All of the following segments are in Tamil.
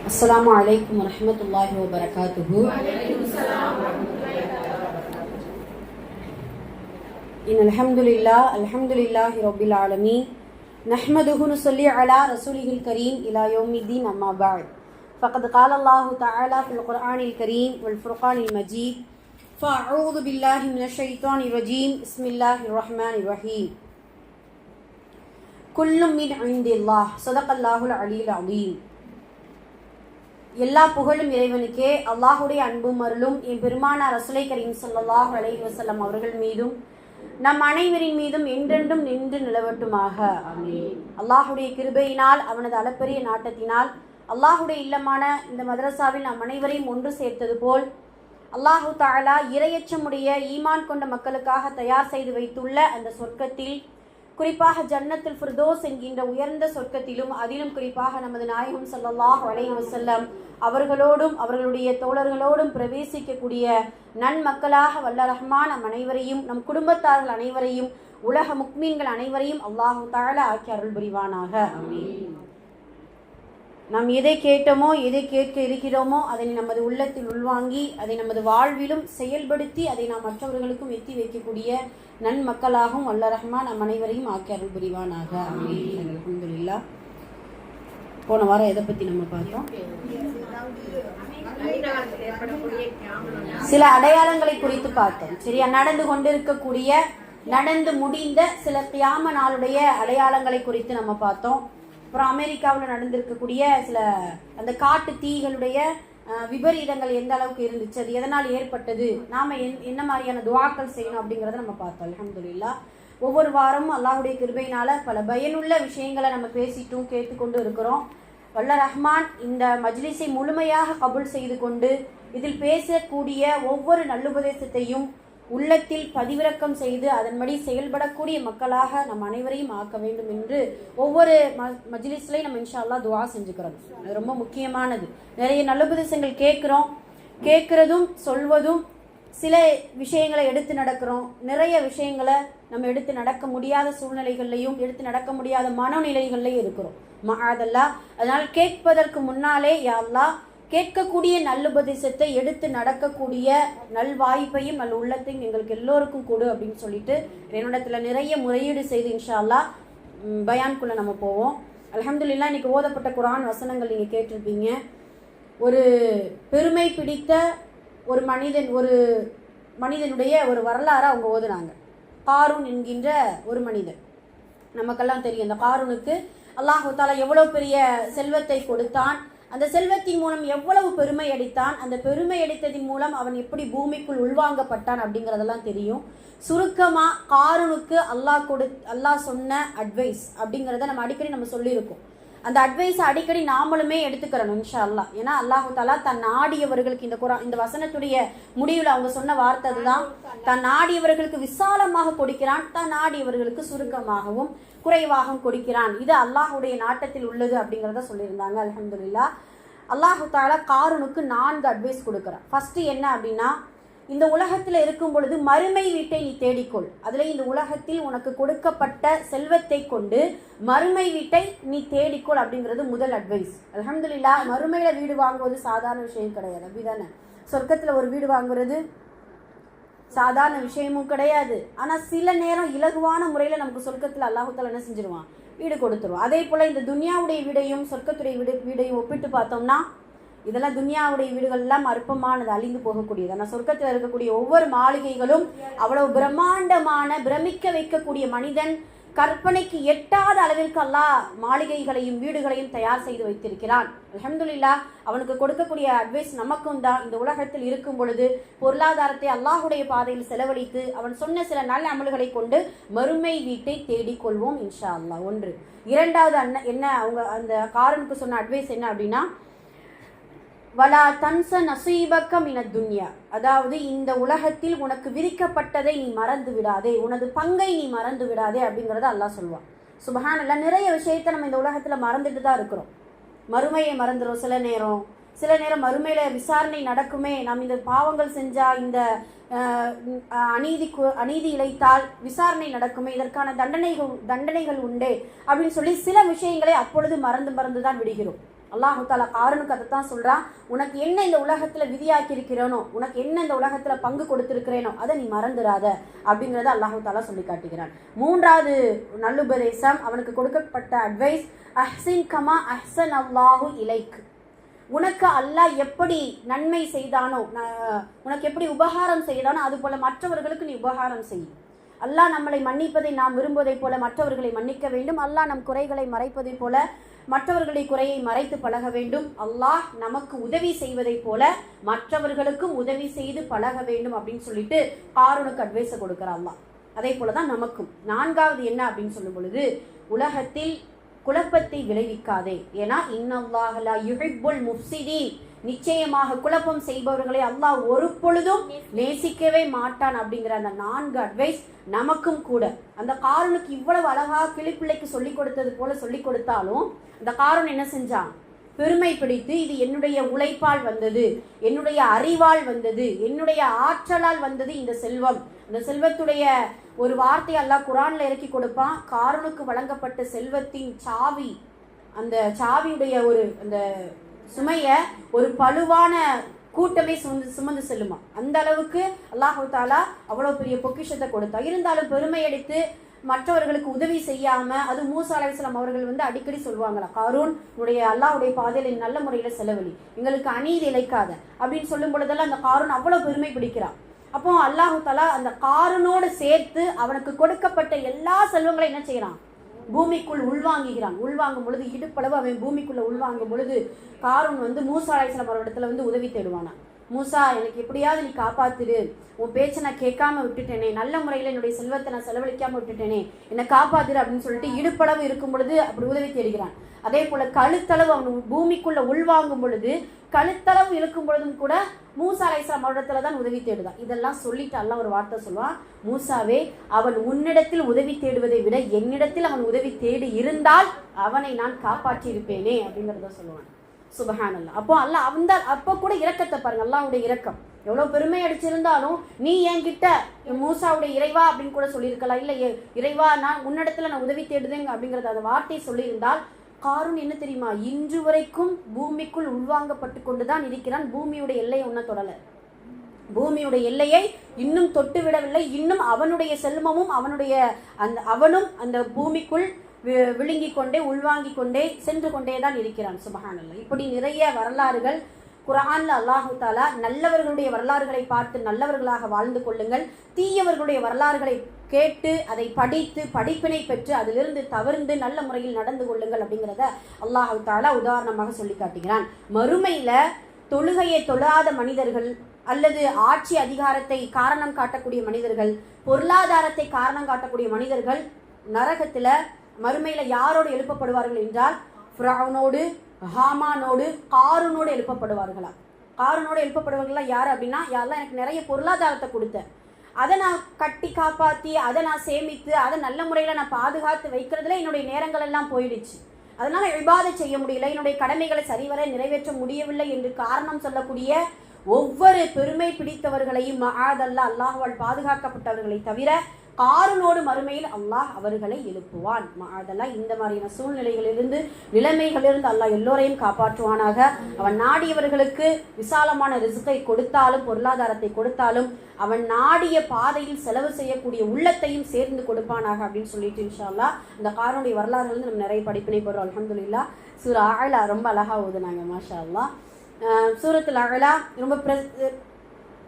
अस्सलामु अलैकुम वरहमतुल्लाहि वबरकातुहू। इन्नल हम्दुलिल्लाहि रब्बिल आलमीन नहमदुहु नुसल्ली अला रसूलिहिल करीम इला यौमिद्दीन अम्मा बअद फ़क़द क़ाल अल्लाहु तआला फ़िल क़ुरआनिल करीम वल फ़ुरक़ानिल मजीद फ़अऊज़ु बिल्लाहि मिनश शैतानिर रजीम बिस्मिल्लाहिर रहमानिर रहीम कुल्लुम मिन इंदिल्लाह ஸதகல்லாஹுல் அலியுல் அலீம்। எல்லா புகழும் இறைவனுக்கே, அல்லாஹுடைய அன்பும் அருளும் என் பெருமானார் ரசூலை கரீம் ஸல்லல்லாஹு அலைஹி வஸல்லம் அவர்கள் மீதும் நம் அனைவரின் மீதும் என்றென்றும் நின்று நிலவட்டுமாக, ஆமீன்। அல்லாஹுடைய கிருபையினால் அவனது அளப்பரிய நாட்டத்தினால் அல்லாஹுடைய இல்லமான இந்த மதரசாவில் நம் அனைவரையும் ஒன்று சேர்த்தது போல் அல்லாஹு தஆலா இறையச்சமுடைய ஈமான் கொண்ட மக்களுக்காக தயார் செய்து வைத்துள்ள அந்த சொர்க்கத்தில், குறிப்பாக ஜன்னத்துல் ஃபிர்தௌஸ் என்கின்ற உயர்ந்த சொர்க்கத்திலும், அதிலும் குறிப்பாக நமது நாயகம் ஸல்லல்லாஹு அலைஹி வஸல்லம் அவர்களோடும் அவர்களுடைய தோழர்களோடும் பிரவேசிக்கக்கூடிய நன்மக்களாக வல்ல ரஹ்மான் நம் அனைவரையும், நம் குடும்பத்தார்கள் அனைவரையும், உலக முக்மீன்கள் அனைவரையும் அல்லாஹு தஆலா ஆக்கி அருள் புரிவானாக, ஆமீன்। நாம் எதை கேட்டோமோ, எதை கேட்க இருக்கிறோமோ அதை நமது உள்ளத்தில் உள்வாங்கி அதை நமது வாழ்விலும் செயல்படுத்தி அதை நாம் மற்றவர்களுக்கும் எத்தி வைக்கக்கூடிய நன்மக்களாகவும் வல்ல ரஹ்மான் நம் அனைவரையும் ஆக்கி அருள் புரிவானாக, ஆமீன்। அல்ஹம்துலில்லாஹ்। போன வாரம் எதை பற்றி நம்ம பார்த்தோம்? சில அடையாளங்களை குறித்து பார்த்தோம், சரியா? நடந்து முடிந்த சில கியாம நாளுடைய அடையாளங்களை குறித்து நம்ம பார்த்தோம். அப்புறம் அமெரிக்காவில் நடந்திருக்கக்கூடிய சில அந்த காட்டு தீகளுடைய விபரீதங்கள் எந்த அளவுக்கு இருந்துச்சு, அது எதனால் ஏற்பட்டது, நாம என்ன மாதிரியான துஆக்கள் செய்யணும் அப்படிங்கிறத நம்ம பார்த்தோம், அல்ஹம்துலில்லாஹ்। ஒவ்வொரு வாரமும் அல்லாஹுடைய கிருபையினால பல பயனுள்ள விஷயங்களை நம்ம பேசிட்டும் கேட்டுக்கொண்டு இருக்கிறோம். வல்ல ரஹ்மான் இந்த மஜ்லிஸை முழுமையாக கபூல் செய்து கொண்டு இதில் பேசக்கூடிய ஒவ்வொரு நல்லுபதேசத்தையும் உள்ளத்தில் பதிவிறக்கம் செய்து அதன்படி செயல்படக்கூடிய மக்களாக நம் அனைவரையும் ஆக்க வேண்டும் என்று ஒவ்வொரு மஜ்லிஸ்லையும் நம்ம இன்ஷா அல்லாஹ் துஆ செஞ்சுக்கிறோம். அது ரொம்ப முக்கியமானது. நிறைய நல்லுபதேசங்கள் கேட்கறதும் சொல்வதும், சில விஷயங்களை எடுத்து நடக்கிறோம், நிறைய விஷயங்களை நம்ம எடுத்து நடக்க முடியாத சூழ்நிலைகள்லையும் எடுத்து நடக்க முடியாத மனநிலைகள்லையும் இருக்கிறோம், மஆதல்லாஹ்। அதனால் கேட்பதற்கு முன்னாலே யா அல்லாஹ் கேட்கக்கூடிய நல்லுபதேசத்தை எடுத்து நடக்கக்கூடிய நல்வாய்ப்பையும் நல் உள்ளத்தையும் எங்களுக்கு எல்லோருக்கும் கொடு அப்படின்னு சொல்லிட்டு என்னிடத்துல நிறைய முறையீடு செய்து இன்ஷா அல்லாஹ் பயான்குள்ள நம்ம போவோம். அல்ஹம்துலில்லாஹ்। இன்னைக்கு ஓதப்பட்ட குர்ஆன் வசனங்கள் நீங்க கேட்டிருப்பீங்க. ஒரு பெருமை பிடித்த ஒரு மனிதனுடைய ஒரு வரலாறு அவங்க ஓதுனாங்க. காரூன் என்கின்ற ஒரு மனிதன், நமக்கெல்லாம் தெரியும். அந்த காரூனுக்கு அல்லாஹு தஆலா எவ்வளவு பெரிய செல்வத்தை கொடுத்தான், அந்த செல்வத்தின் மூலம் எவ்வளவு பெருமை அடித்தான், அந்த பெருமை அடித்ததின் மூலம் அவன் எப்படி பூமிக்குள் உள்வாங்கப்பட்டான் அப்படிங்கிறதெல்லாம் தெரியும். சுருக்கமா காரூனுக்கு அல்லாஹ் சொன்ன அட்வைஸ் அப்படிங்கிறத நம்ம அடிக்கடி நம்ம சொல்லியிருக்கோம். அந்த அட்வைஸை அடிக்கடி நாமளுமே எடுத்துக்கிறோம் இன்ஷா அல்லாஹ். ஏன்னா அல்லாஹு தஆலா தன் நாடியவர்களுக்கு இந்த வசனத்துடைய முடிவில் அவங்க சொன்ன வார்த்தை அதுதான், தன் நாடியவர்களுக்கு விசாலமாக கொடுக்கிறான், தன் நாடியவர்களுக்கு சுருக்கமாகவும் குறைவாகவும் கொடுக்கிறான். இது அல்லாஹுடைய நாட்டத்தில் உள்ளது அப்படிங்கிறத சொல்லியிருந்தாங்க, அல்ஹம்துலில்லாஹ்। அல்லாஹு தஆலா காரூனுக்கு 4 அட்வைஸ் கொடுக்குறான். ஃபர்ஸ்ட் என்ன அப்படின்னா, இந்த உலகத்தில் இருக்கும் பொழுது மறுமை வீட்டை நீ தேடிக்கொள். அதுல இந்த உலகத்தில் உனக்கு கொடுக்கப்பட்ட செல்வத்தை கொண்டு மறுமை வீட்டை நீ தேடிக்கொள் அப்படிங்கிறது முதல் அட்வைஸ், அல்ஹம்துலில்லாஹ்। மறுமையில வீடு வாங்குவது சாதாரண விஷயம் கிடையாது, அப்படிதானே? சொர்க்கத்துல ஒரு வீடு வாங்குறது சாதாரண விஷயமும் கிடையாது. ஆனா சில நேரம் இலகுவான முறையில நமக்கு சொர்க்கத்துல அல்லாஹ் தஆலா என்ன செஞ்சிருவான், வீடு கொடுத்துருவான். அதே போல இந்த துன்யாவுடைய வீடையும் சொர்க்கத்துடைய வீடையும் ஒப்பிட்டு பார்த்தோம்னா, இதெல்லாம் துன்யாவுடைய வீடுகள் எல்லாம் அற்பமானது, அழிந்து போகக்கூடியது. ஆனால் சொர்க்கத்தில் இருக்கக்கூடிய ஒவ்வொரு மாளிகைகளும் அவ்வளவு பிரம்மாண்டமான, பிரமிக்க வைக்கக்கூடிய, மனிதன் கற்பனைக்கு எட்டாத அளவிற்கு அல்லாஹ் மாளிகைகளையும் வீடுகளையும் தயார் செய்து வைத்திருக்கிறான், அல்ஹம்துலில்லாஹ்। அவனுக்கு கொடுக்கக்கூடிய அட்வைஸ் நமக்கும் தான். இந்த உலகத்தில் இருக்கும் பொழுது பொருளாதாரத்தை அல்லாஹுடைய பாதையில் செலவழித்து அவன் சொன்ன சில நல்ல அமல்களை கொண்டு மறுமை வீட்டை தேடிக்கொள்வோம் இன்ஷா அல்லாஹ். ஒன்று. இரண்டாவது என்ன அவங்க அந்த காரூனுக்கு சொன்ன அட்வைஸ் என்ன அப்படின்னா, வலா தன்ச நசீபக்க மினத் துன்யா, அதாவது இந்த உலகத்தில் உனக்கு விதிக்கப்பட்டதை நீ மறந்து விடாதே, உனது பங்கை நீ மறந்து விடாதே அப்படிங்கிறத அல்லாஹ் சொல்லுவான். சுப்ஹானல்லாஹ்। நிறைய விஷயத்தை நம்ம இந்த உலகத்துல மறந்துட்டு தான் இருக்கிறோம். மறுமையை மறந்துடும் சில நேரம் மறுமையில விசாரணை நடக்குமே, நாம் இந்த பாவங்கள் செஞ்சா, இந்த அநீதி இழைத்தால் விசாரணை நடக்குமே, இதற்கான தண்டனைகள் உண்டே அப்படின்னு சொல்லி சில விஷயங்களை அப்பொழுது மறந்து தான் விடுகிறோம். அல்லாஹு தாலா காரூனுக்கு அதைத்தான் சொல்றான், உனக்கு என்ன இந்த உலகத்துல விதியாக்கி இருக்கிறேனோ, உனக்கு என்ன இந்த உலகத்துல பங்கு கொடுத்திருக்கிறேனோ அதை நீ மறந்துடாத அப்படிங்கிறத அல்லாஹு தாலா சொல்லி காட்டுகிறான். மூன்றாவது நல்லுபதேசம், அவனுக்கு கொடுக்கப்பட்ட அட்வைஸ், அஹ்சின் கமா அஹ்சன் அல்லாஹு இலைக். உனக்கு அல்லாஹ் எப்படி நன்மை செய்தானோ, உனக்கு எப்படி உபகாரம் செய்தானோ அது போல மற்றவர்களுக்கு நீ உபகாரம் செய். அல்லாஹ் நம்மளை மன்னிப்பதை நாம் விரும்புவதை போல மற்றவர்களை மன்னிக்க வேண்டும். அல்லாஹ் நம் குறைகளை மறைப்பதை போல மற்றவர்களுடைய குறையை மறைத்து பழக வேண்டும். அல்லாஹ் நமக்கு உதவி செய்வதை போல மற்றவர்களுக்கும் உதவி செய்து பழக வேண்டும் அப்படின்னு சொல்லிட்டு காரூனுக்கு அட்வைஸை கொடுக்கிறார் அல்லாஹ். அதே போலதான் நமக்கும். நான்காவது என்ன அப்படின்னு சொல்லும் பொழுது, உலகத்தில் குழப்பத்தை விளைவிக்காதே. ஏன்னா இன்னல்லாஹ லா யுஹிப்புல் முஃப்ஸிதீன், நிச்சயமாக குழப்பம் செய்பவர்களை அல்லாஹ் ஒரு பொழுதும் நேசிக்கவே மாட்டான் அப்படிங்கிற அந்த 4 அட்வைஸ் நமக்கும் கூட. அந்த காரூனுக்கு இவ்வளவு அழகா கிளிப்பிள்ளைக்கு சொல்லிக் கொடுத்தது போல சொல்லிக் கொடுத்தாலும் அந்த காரூன் என்ன செஞ்சான்? பெருமை பிடித்து இது என்னுடைய உழைப்பால் வந்தது, என்னுடைய அறிவால் வந்தது, என்னுடைய ஆற்றலால் வந்தது இந்த செல்வம். இந்த செல்வத்துடைய ஒரு வார்த்தை அல்லாஹ் குர்ஆன்ல இறக்கி கொடுப்பான். காரூனுக்கு வழங்கப்பட்ட செல்வத்தின் சாவி, அந்த சாவியுடைய ஒரு அந்த சுமைய ஒரு பழுவான கூட்டமே சுமந்து செல்லுமா. அந்த அளவுக்கு அல்லாஹு தாலா அவ்வளவு பெரிய பொக்கிஷத்தை கொடுத்தா. இருந்தாலும் பெருமை அடித்து மற்றவர்களுக்கு உதவி செய்யாம, அது மூசா அலைஹிஸ்ஸலாம் அவர்கள் அடிக்கடி சொல்லுவாங்களா, காரூன் உடைய அல்லாஹ்வுடைய பாதையில் நல்ல முறையில செலவழி, எங்களுக்கு அநீதி இழைக்காத அப்படின்னு சொல்லும் பொழுதெல்லாம் அந்த காரூன் அவ்வளவு பெருமை பிடிக்கிறான். அப்போ அல்லாஹு தாலா அந்த காரூனோடு சேர்த்து அவனுக்கு கொடுக்கப்பட்ட எல்லா செல்வங்களையும் என்ன செய்யறான்? பூமிக்குள் உள்வாங்குகிறான். உள்வாங்கும் பொழுது இடுப்பளவு அவன் பூமிக்குள்ள உள்வாங்கும் பொழுது காரூன் மூசா அலைஹிஸ்ஸலாம் அவரிடத்துல உதவி தேடுவானா. மூசா, எனக்கு எப்படியாவது நீ காப்பாத்துரு, உன் பேச்சை நான் கேட்காம விட்டுட்டேனே, நல்ல முறையில் என்னுடைய செல்வத்தை நான் செலவழிக்காம விட்டுட்டேனே, என்னை காப்பாத்துரு அப்படின்னு சொல்லிட்டு இடுப்பளவு இருக்கும் பொழுது அப்படி உதவி தேடுகிறான். அதே போல கழுத்தளவு அவன் பூமிக்குள்ள உள்வாங்கும் பொழுது, கழுத்தளவு இழுக்கும் பொழுதும் கூட மூசா அலைஹிஸ்ஸலாம் அவரிடத்துல தான் உதவி தேடுதான். இதெல்லாம் சொல்லிட்டு அல்லாஹ் ஒரு வார்த்தை சொல்லுவான், மூசாவே, அவன் உன்னிடத்தில் உதவி தேடுவதை விட என்னிடத்தில் அவன் உதவி தேடி இருந்தால் அவனை நான் காப்பாற்றி இருப்பேனே அப்படிங்கிறத சொல்லுவான். சுபஹானல்லாஹ். அப்போ அல்லாஹ் அப்போ கூட இரக்கத்தை பாருங்க, அல்லாஹ்வுடைய இரக்கம். எவ்வளவு பெருமை அடிச்சிருந்தாலும் நீ என்கிட்ட மூசாவுடைய இறைவா அப்படின்னு கூட சொல்லியிருக்கலாம். இல்ல இறைவா, நான் உன்னிடத்துல நான் உதவி தேடுதேங்க அப்படிங்கறத அந்த வார்த்தை சொல்லியிருந்தால், காரூன் என்ன தெரியுமா, இன்று வரைக்கும் பூமிக்குள் உள்வாங்கப்பட்டு கொண்டுதான் இருக்கிறான். பூமியுடைய எல்லையை ஒன்ன தொடல, பூமியுடைய எல்லையை இன்னும் தொட்டு விடவில்லை. இன்னும் அவனுடைய செல்வமும் அவனும் அந்த பூமிக்குள் விழுங்கி கொண்டே உள்வாங்கி கொண்டே சென்று கொண்டேதான் இருக்கிறான். சுபஹானல்லாஹ். இப்படி நிறைய வரலாறுகள் குர்ஆன்ல அல்லாஹு தாலா நல்லவர்களுடைய வரலாறுகளை பார்த்து நல்லவர்களாக வாழ்ந்து கொள்ளுங்கள், தீயவர்களுடைய வரலாறுகளை கேட்டு அதை படித்து படிப்பினை பெற்று அதிலிருந்து தவிர்ந்து நல்ல முறையில் நடந்து கொள்ளுங்கள் அப்படிங்கிறத அல்லாஹு தாலா உதாரணமாக சொல்லி காட்டுகிறான். மறுமையில தொழுகையை தொழாத மனிதர்கள் அல்லது ஆட்சி அதிகாரத்தை காரணம் காட்டக்கூடிய மனிதர்கள், பொருளாதாரத்தை காரணம் காட்டக்கூடிய மனிதர்கள் நரகத்துல மறுமையில யாரோடு எழுப்பப்படுவார்கள் என்றால், ஃபிரௌனோடு, ஹாமானோடு, காரூனோடு எழுப்பப்படுவார்களா. காரூனோடு எழுப்பப்படுவார்களா யார் அப்படின்னா, யாரெல்லாம் எனக்கு நிறைய பொருளாதாரத்தை கொடுத்த, அதை நான் கட்டி காப்பாற்றி, அதை நான் சேமித்து, அதை நல்ல முறையில் நான் பாதுகாத்து வைக்கிறதுல என்னுடைய நேரங்கள் எல்லாம் போயிடுச்சு, அதனால இபாதத் செய்ய முடியல, என்னுடைய கடமைகளை சரிவர நிறைவேற்ற முடியவில்லை என்று காரணம் சொல்லக்கூடிய ஒவ்வொரு பெருமை பிடித்தவர்களையும் மஆதல்லாஹ், அல்லாஹ்வால் பாதுகாக்கப்பட்டவர்களை தவிர காரூனோடு மறுமையில் அல்லாஹ் அவர்களை எழுப்புவான். மஆதல்லாஹ். இந்த மாதிரியான சூழ்நிலைகளிலிருந்து நிலைமைகளிலிருந்து அல்லாஹ் எல்லோரையும் காப்பாற்றுவானாக. அவன் நாடியவர்களுக்கு விசாலமான ரிஸ்கை கொடுத்தாலும் பொருளாதாரத்தை கொடுத்தாலும் அவன் நாடிய பாதையில் செலவு செய்யக்கூடிய உள்ளத்தையும் சேர்ந்து கொடுப்பானாக அப்படின்னு சொல்லிட்டு இன்ஷா அல்லாஹ் இந்த காரூனுடைய வரலாறுல நம்ம நிறைய படிப்பினை போடுறோம். அல்ஹம்துலில்லாஹ். சூரா அஅலா ரொம்ப அழகா ஓதுனாங்க, மாஷா அல்லாஹ். சூரத்துல் அஅலா ரொம்ப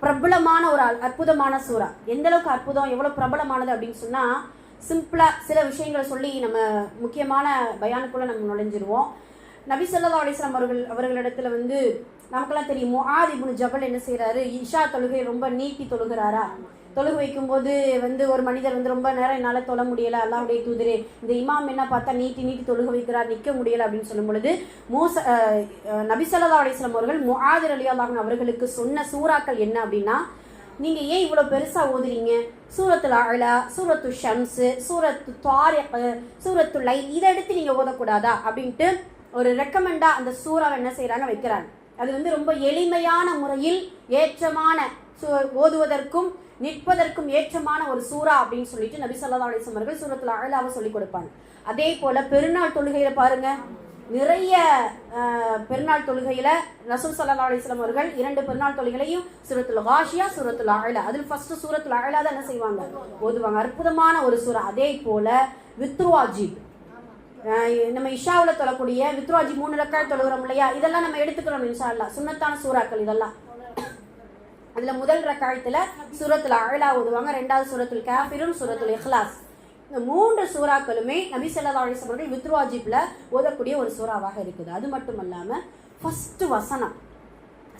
பிரபலமான ஒரு அற்புதமான சூரா. எந்த அளவுக்கு அற்புதம், எவ்வளவு பிரபலமானது அப்படின்னு சொன்னா, சிம்பிளா சில விஷயங்களை சொல்லி நம்ம முக்கியமான பயானுக்குள்ள நம்ம நுழைஞ்சிருவோம். நபி ஸல்லல்லாஹு அலைஹி வஸல்லம் அவர்களிடத்துல நமக்கெல்லாம் தெரியும், முஆத் இப்னு ஜபல் என்ன செய்யறாரு, இஷா தொழுகை ரொம்ப நீட்டி தொழுகிறாரா. தொழுகு வைக்கும் போது ஒரு மனிதர் ரொம்ப நேரம் என்னால் தொழ முடியல, அல்லாஹ்வுடைய தூதரே, இந்த இமாம் என்ன பார்த்தா நீட்டி தொழுக வைக்கிறார், நிற்க முடியல அப்படின்னு சொல்லும் பொழுது நபி ஸல்லல்லாஹு அலைஹி வஸல்லம் அவர்கள் முஆத் ரலியல்லாஹு அன்ஹு அவர்களுக்கு சொன்ன சூறாக்கள் என்ன அப்படின்னா, நீங்க ஏன் இவ்வளவு பெருசா ஓதுறீங்க, சூரத்துல் அஅலா, சூரத்து ஷம்ஸ், சூரத்து தாரிக், சூரத்துல் லைல், இதை எடுத்து நீங்க ஓதக்கூடாதா அப்படின்ட்டு ஒரு ரெக்கமெண்டா அந்த சூறாவை என்ன செய்யறாங்க, வைக்கிறாங்க. அது ரொம்ப எளிமையான முறையில் ஏற்றமான ஓதுவதற்கும் நிற்பதற்கும் ஏற்றமான ஒரு சூரா அப்படின்னு சொல்லிட்டு நபி ஸல்லல்லாஹு அலைஹி வஸல்லம் அவர்கள் சூரத்துல் அஅலாவை சொல்லி கொடுப்பாங்க. அதே போல பெருநாள் தொழுகையில பாருங்க, நிறைய பெருநாள் தொழுகையில ரசூல் ஸல்லல்லாஹு அலைஹி வஸல்லம் அவர்கள் 2 பெருநாள் தொழுகைகளையும் சூரத்துல் காஷியா, சூரத்துல் அஅலா, அதில் ஃபர்ஸ்ட் சூரத்துல் அஅலா தான் என்ன செய்வாங்க, ஓதுவாங்க. அற்புதமான ஒரு சூரா. அதே போல வித்ருவாஜிப், நம்ம இஷாவுல தொழக்கூடிய வித்ருவாஜிப் 3 ரக்காத் தொழுகிறோம் இல்லையா, இதெல்லாம் நம்ம எடுத்துக்கிறோம் இன்ஷா அல்லாஹ். சுன்னத்தான சூறாக்கள் இதெல்லாம். அதுல முதல் ரக்காயத்துல சூரத்துல் அஅலா ஓதுவாங்க, 2வது சூரத்துல் காஃபிரூன், சூரத்துல் இக்லாஸ். இந்த 3 சூறாக்களுமே நபி ஸல்லல்லாஹு அலைஹி வஸல்லம் அவர்கள் வித்ருவாஜிப்ல ஓதக்கூடிய ஒரு சூறாவாக இருக்குது. அது மட்டும் இல்லாம ஃபர்ஸ்ட் வசனம்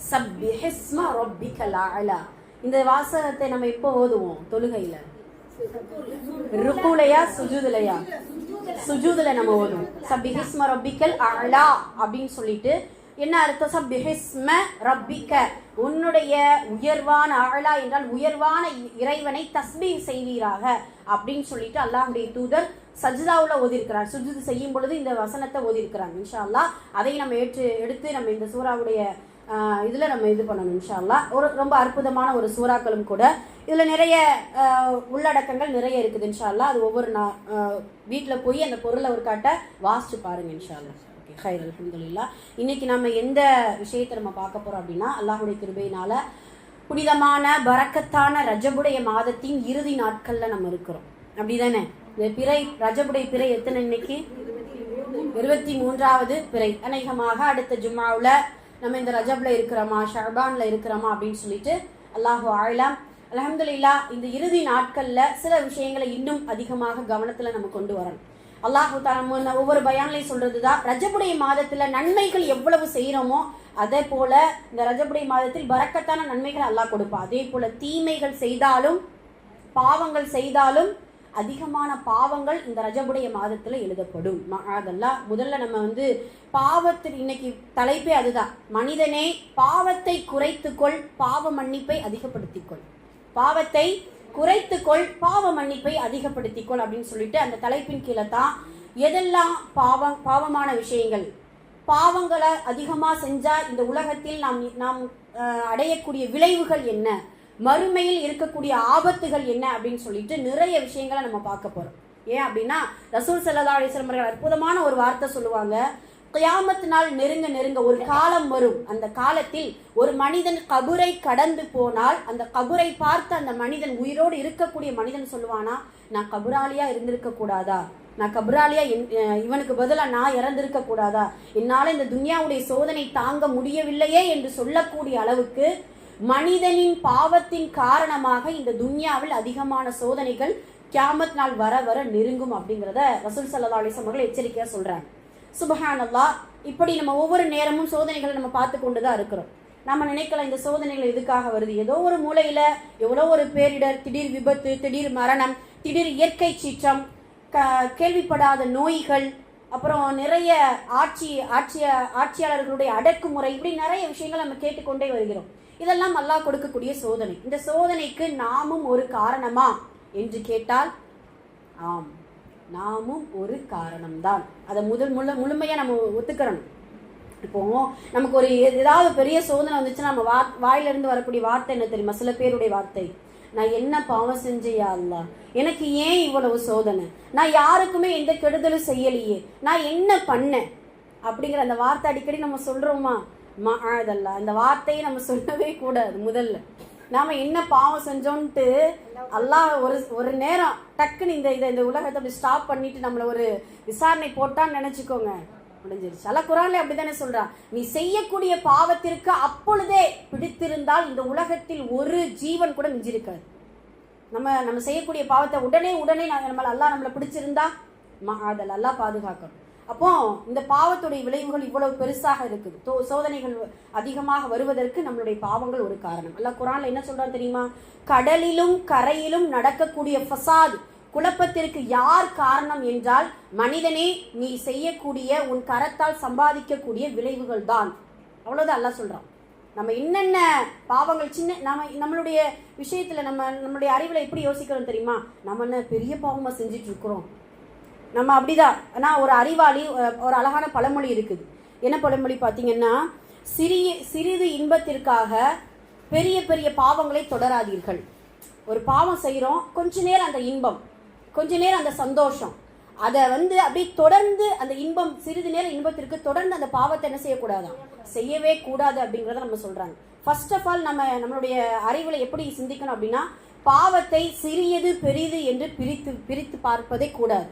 சப்பிஹிஸ்ம ரப்பிக்கல் அஅலா, இந்த வாசகத்தை நம்ம எப்போ ஓதுவோம் தொழுகையில? ருக்குலையா சுஜூதுலையா? சுஜூதுல நம்ம ஓதுவோம். சப்பிஹிஸ்ம ரப்பிக்கல் அஅலா அப்படின்னு சொல்லிட்டு என்ன அர்த்தம்? சப்பிஹிஸ்ம ரப்பிக்க, உன்னுடைய உயர்வான, அஅலா என்றால் உயர்வான இறைவனை தஸ்பீஹ் செய்வீராக அப்படின்னு சொல்லிட்டு அல்லாஹ்வுடைய தூதர் சஜ்தாவுல ஓதிருக்கிறார். சுஜூது செய்யும் பொழுது இந்த வசனத்தை ஓதிருக்கிறாங்க. இன்ஷா அல்லாஹ் அதை நம்ம எடுத்து நம்ம இந்த சூறாவுடைய இதுல நம்ம இது பண்ணணும் இன்ஷா அல்லாஹ். ஒரு ரொம்ப அற்புதமான ஒரு சூறாக்களும் கூட. இதுல நிறைய உள்ளடக்கங்கள் நிறைய இருக்குது இன்ஷா அல்லாஹ். அது ஒவ்வொரு வீட்டுல போய் அந்த பொருளை ஒரு காட்ட வாசிச்சு பாருங்க இன்ஷா அல்லாஹ். ஹைர் அல்ஹம்துலில்லாஹ். இன்னைக்கு நம்ம எந்த விஷயத்தை நம்ம பார்க்க போறோம் அப்படின்னா, அல்லாஹ்வுடைய கிருபையினால புனிதமான பரக்கத்தான ரஜபுடைய மாதத்தின் இறுதி நாட்கள்ல நம்ம இருக்கிறோம். அப்படிதானே? இந்த பிறை, ரஜபுடைய பிறை எத்தனை இன்னைக்கு? 23வது பிறை. அநேகமாக அடுத்த ஜும்மாவுல நம்ம இந்த ரஜப்ல இருக்கிறோமா, ஷஅபான்ல இருக்கிறோமா அப்படின்னு சொல்லிட்டு அல்லாஹு ஆலம். அல்ஹம்துலில்லாஹ். இந்த இறுதி நாட்கள்ல சில விஷயங்களை இன்னும் அதிகமாக கவனத்துல நம்ம கொண்டு வரணும். அல்லாஹு தஆலா ஒவ்வொரு பயான்லையும் சொல்றதுதான், ரஜபுடைய மாதத்துல நன்மைகள் எவ்வளவு செய்யறோமோ அதே போல இந்த ரஜபுடைய மாதத்தில் பரக்கத்தான நன்மைகள் அல்லாஹ் கொடுப்பான். அதே போல தீமைகள் செய்தாலும் பாவங்கள் செய்தாலும் அதிகமான பாவங்கள் இந்த ரஜபுடைய மாதத்துல எழுதப்படும். அதெல்லாம் முதல்ல நம்ம பாவத்தில், இன்னைக்கு தலைப்பே அதுதான், மனிதனே பாவத்தை குறைத்துக்கொள், பாவ மன்னிப்பை அதிகப்படுத்திக்கொள். பாவத்தை குறைத்துக்கொள், பாவ மன்னிப்பை அதிகப்படுத்திக்கொள் அப்படின்னு சொல்லிட்டு அந்த தலைப்பின் கீழே தான் எதெல்லாம் பாவமான விஷயங்கள், பாவங்களை அதிகமா செஞ்சா இந்த உலகத்தில் நாம் அடையக்கூடிய விளைவுகள் என்ன, மறுமையில் இருக்கக்கூடிய ஆபத்துகள் என்ன அப்படின்னு சொல்லிட்டு நிறைய விஷயங்களை நம்ம பார்க்க போறோம். ஏன் அப்படின்னா ரசூல் ஸல்லல்லாஹு அலைஹி வஸல்லம் அவர்கள் அற்புதமான ஒரு வார்த்தை சொல்லுவாங்க, கியாமத் நாள் நெருங்க நெருங்க ஒரு காலம் வரும், அந்த காலத்தில் ஒரு மனிதன் கபரை கடந்து போனால் அந்த கபரை பார்த்து அந்த மனிதன், உயிரோடு இருக்கக்கூடிய மனிதன் சொல்லுவானா, நான் கபராலியா இருந்திருக்க கூடாதா, நான் கபராலியா இவனுக்கு பதிலா நான் இறந்திருக்க கூடாதா, என்னால இந்த துன்யாவுடைய சோதனை தாங்க முடியவில்லையே என்று சொல்லக்கூடிய அளவுக்கு மனிதனின் பாவத்தின் காரணமாக இந்த துன்யாவில் அதிகமான சோதனைகள் கியாமத் நாள் வர வர நெருங்கும் அப்படிங்கிறத ரசூல் ஸல்லல்லாஹு அலைஹி வஸல்லம் அவர்கள் எச்சரிக்கையா சொல்றாங்க. சுப்ஹானல்லாஹ். இப்படி நம்ம ஒவ்வொரு நேரமும் சோதனைகளை நம்ம பார்த்து கொண்டுதான் இருக்கிறோம். நம்ம நினைக்கலாம் இந்த சோதனைகள் எதுக்காக வருது, ஏதோ ஒரு மூலையில எவ்வளோ ஒரு பேரிடர், திடீர் விபத்து, திடீர் மரணம், திடீர் இயற்கை சீற்றம், கேள்விப்படாத நோய்கள், அப்புறம் நிறைய ஆட்சியாளர்களுடைய அடக்குமுறை, இப்படி நிறைய விஷயங்கள் நம்ம கேட்டுக்கொண்டே வருகிறோம். இதெல்லாம் அல்லாஹ் கொடுக்கக்கூடிய சோதனை. இந்த சோதனைக்கு நாமும் ஒரு காரணமா என்று கேட்டால் ஆம், நாமும் ஒரு காரணம்தான். அதை முழுமையா நம்ம ஒத்துக்கிறோம். இப்போ நமக்கு ஒரு ஏதாவது பெரிய சோதனை வந்துச்சுன்னா நம்ம வாயிலிருந்து வரக்கூடிய வார்த்தை என்ன தெரியுமா? சில பேருடைய வார்த்தை, நான் என்ன பாவம் செஞ்சேயா அல்லாஹ், எனக்கு ஏன் இவ்வளவு சோதனை, நான் யாருக்குமே எந்த கெடுதலும் செய்யலையே, நான் என்ன பண்ணேன் அப்படிங்கிற அந்த வார்த்தை அடிக்கடி நம்ம சொல்றோமா? அதெல்லாம் அந்த வார்த்தையை நம்ம சொல்லவே கூடாது. முதல்ல நாம என்ன பாவம் செஞ்சோன்ட்டு அல்லாஹ் ஒரு நேரம் டக்குன்னு இந்த உலகத்தை அப்படி ஸ்டாப் பண்ணிட்டு நம்மள ஒரு விசாரணை போட்டான்னு நினைச்சுக்கோங்க, முடிஞ்சிருச்சு. அல்ல குர்ஆன்ல அப்படித்தானே சொல்றான், நீ செய்யக்கூடிய பாவத்திற்கு அப்பொழுதே பிடித்திருந்தால் இந்த உலகத்தில் ஒரு ஜீவன் கூட மிஞ்சிருக்காது. நம்ம செய்யக்கூடிய பாவத்தை உடனே அல்லாஹ் நம்மளை பிடிச்சிருந்தா அதெல்லாம் அல்லாஹ் பாதுகாக்கணும். அப்போ இந்த பாவத்துடைய விளைவுகள் இவ்வளவு பெருசாக இருக்குது. சோதனைகள் அதிகமாக வருவதற்கு நம்மளுடைய பாவங்கள் ஒரு காரணம். அல்லாஹ் குர்ஆன்ல என்ன சொல்றான் தெரியுமா? கடலிலும் கரையிலும் நடக்கக்கூடிய ஃபசாத், குழப்பத்திற்கு யார் காரணம் என்றால் மனிதனே நீ செய்யக்கூடிய உன் கரத்தால் சம்பாதிக்கக்கூடிய விளைவுகள் தான். அவ்வளவுதான் அல்லாஹ் சொல்றான். நம்ம என்னென்ன பாவங்கள் நம்மளுடைய விஷயத்துல நம்மளுடைய அறிவுல எப்படி யோசிக்கிறோம் தெரியுமா? நம்ம என்ன பெரிய பாவமா செஞ்சுட்டு இருக்கிறோம், நம்ம அப்படிதான். ஆனால் ஒரு அறிவாளி, ஒரு அழகான பழமொழி இருக்குது. என்ன பழமொழி பார்த்தீங்கன்னா, சிறிது இன்பத்திற்காக பெரிய பெரிய பாவங்களை தொடராதீர்கள். ஒரு பாவம் செய்கிறோம், கொஞ்ச நேரம் அந்த இன்பம், கொஞ்ச நேரம் அந்த சந்தோஷம், அதை அப்படியே தொடர்ந்து அந்த இன்பம், சிறிது நேர இன்பத்திற்கு தொடர்ந்து அந்த பாவத்தை என்ன செய்யக்கூடாதான், செய்யவே கூடாது அப்படிங்கிறத நம்ம சொல்றாங்க. ஃபர்ஸ்ட் ஆஃப் ஆல் நம்மளுடைய அறிவுல எப்படி சிந்திக்கணும் அப்படின்னா, பாவத்தை சிறியது பெரிது என்று பிரித்து பார்ப்பதே கூடாது.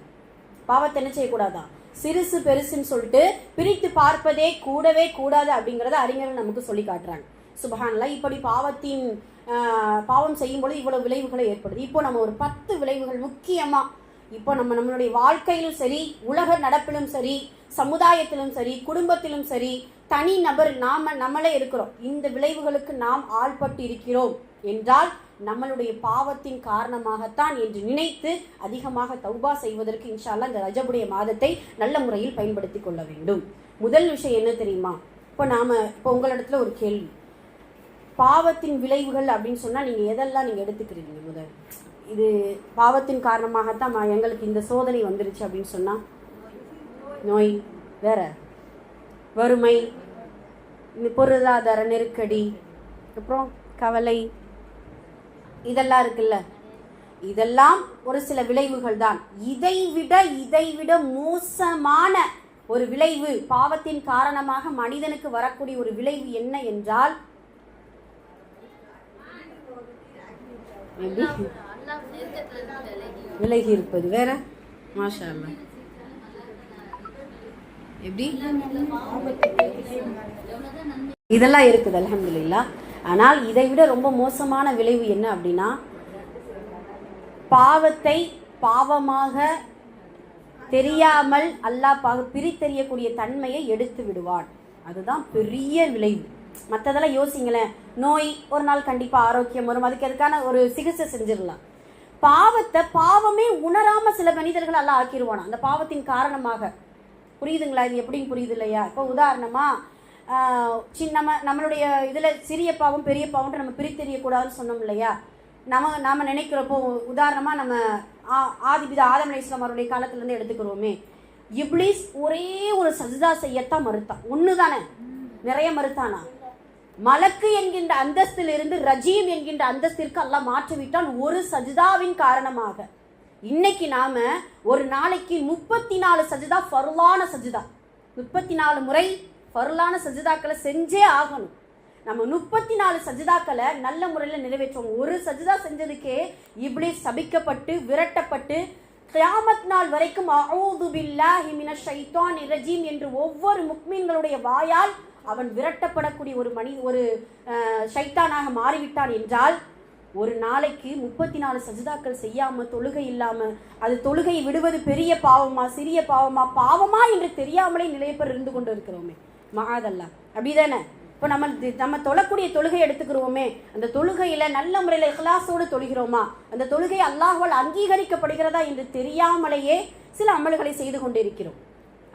பாவத்தை என்ன செய்யக்கூடாதான், சிறுசு பெருசுன்னு சொல்லிட்டு பிரித்து பார்ப்பதே கூடவே கூடாது அப்படிங்கறத அறிஞர்கள் நமக்கு சொல்லி காட்டுறாங்க. சுபஹானல்லாஹ். இப்படி பாவம் செய்யும் பொழுது இவ்வளவு விளைவுகளை ஏற்படுது. இப்போ நம்ம ஒரு 10 விளைவுகள் முக்கியமா இப்போ நம்மளுடைய வாழ்க்கையிலும் சரி, உலக நடப்பிலும் சரி, சமுதாயத்திலும் சரி, குடும்பத்திலும் சரி, தனி நபர் நம்மளே இருக்கிறோம், இந்த விளைவுகளுக்கு நாம் ஆள்பட்டு இருக்கிறோம் என்றால் நம்மளுடைய பாவத்தின் காரணமாகத்தான் என்று நினைத்து அதிகமாக தௌபா செய்வதற்கு இன்ஷா அல்லாஹ் இந்த ரஜபுடைய மாதத்தை நல்ல முறையில் பயன்படுத்தி கொள்ள வேண்டும். முதல் விஷயம் என்ன தெரியுமா? இப்போ உங்களிடத்துல ஒரு கேள்வி, பாவத்தின் விளைவுகள் அப்படின்னு சொன்னா நீங்க எதெல்லாம் நீங்க எடுத்துக்கிறீங்க? முதல், இது பாவத்தின் காரணமாகத்தான் எங்களுக்கு இந்த சோதனை வந்துருச்சு அப்படின்னு சொன்னா, நோய், வேற வறுமை, பொருளாதார நெருக்கடி, அப்புறம் கவலை, இதெல்லாம் இருக்குல்ல, இதெல்லாம் ஒரு சில விளைவுகள் தான். இதைவிட மோசமான ஒரு விளைவு, பாவத்தின் காரணமாக மனிதனுக்கு வரக்கூடிய ஒரு விளைவு என்ன என்றால், விலகி இருப்பது. வேற மாஷா அல்லாஹ், எப்படி இதெல்லாம் இருக்குது அல்ஹம்துலில்லாஹ். ஆனால் இதைவிட ரொம்ப மோசமான விளைவு என்ன அப்படின்னா, பாவத்தை பாவமாக தெரியாமல் அல்லாஹ் பிரித்தெறியக்கூடிய தன்மையை எடுத்து விடுவான். அதுதான் பெரிய விளைவு. மற்றதெல்லாம் யோசிங்களேன், நோய் ஒரு நாள் கண்டிப்பா ஆரோக்கியம் வரும், அதுக்கு எதுக்கான ஒரு சிகிச்சை செஞ்சிடலாம். பாவத்தை பாவமே உணராம சில மனிதர்கள் எல்லாம் ஆக்கிடுவானா அந்த பாவத்தின் காரணமாக. புரியுதுங்களா? இது எப்படின்னு புரியுது இல்லையா? இப்போ உதாரணமா நம்மளுடைய இதுல சிறிய பாவம் பெரிய பாவம்ட்டு நம்ம பிரித்தெறியக்கூடாதுன்னு சொன்னோம் இல்லையா? நாம நினைக்கிறப்போ, உதாரணமா நம்ம ஆதிபிதா ஆதம் அலைஹிஸ்ஸலாம் அவருடைய காலத்துல இருந்து எடுத்துக்கிறோமே, இப்லீஸ் ஒரே ஒரு சஜ்தா செய்யத்தான் மறுத்தான். ஒண்ணுதானே, நிறைய மறுத்தானா? மலக்கு என்கின்ற அந்தஸ்திலிருந்து ரஜீம் என்கின்ற அந்தஸ்திற்கு அல்லாஹ் மாற்றிவிட்டான் ஒரு சஜ்தாவின் காரணமாக. இன்னைக்கு நாம ஒரு நாளைக்கு 34 சஜ்தா ஃபர்லான சஜ்தா, 34 முறை ஃபர்லான சஜ்தாக்களை செஞ்சே ஆகணும். நம்ம 34 சஜ்தாக்களை நல்ல முறையில் நிறைவேற்றுவோம். ஒரு சஜ்தா செஞ்சதுக்கே இப்லீஸ் சபிக்கப்பட்டு விரட்டப்பட்டு கியாமத் நாள் வரைக்கும் அஊது பில்லாஹி மினஷ் ஷைத்தானிர் ரஜீம் என்று ஒவ்வொரு முக்மீன்களுடைய வாயால் அவன் விரட்டப்படக்கூடிய ஒரு ஷைத்தானாக மாறிவிட்டான் என்றால், ஒரு நாளைக்கு 34 சஜ்தாக்கள் செய்யாம, தொழுகை இல்லாம, அது தொழுகையை விடுவது பெரிய பாவமா சிறிய பாவமா என்று தெரியாமலே நிலையப்பர் இருந்து கொண்டு இருக்கிறோமே, மகாதல்லா. அப்படிதானே? இப்போ நம்ம தொழக்கூடிய தொழுகை எடுத்துக்கிறோமே, அந்த தொழுகையில நல்ல முறையில் இஹ்லாஸோடு தொழுகிறோமா, அந்த தொழுகை அல்லாஹ்வால் அங்கீகரிக்கப்படுகிறதா என்று தெரியாமலேயே சில அமல்களை செய்து கொண்டிருக்கிறோம்.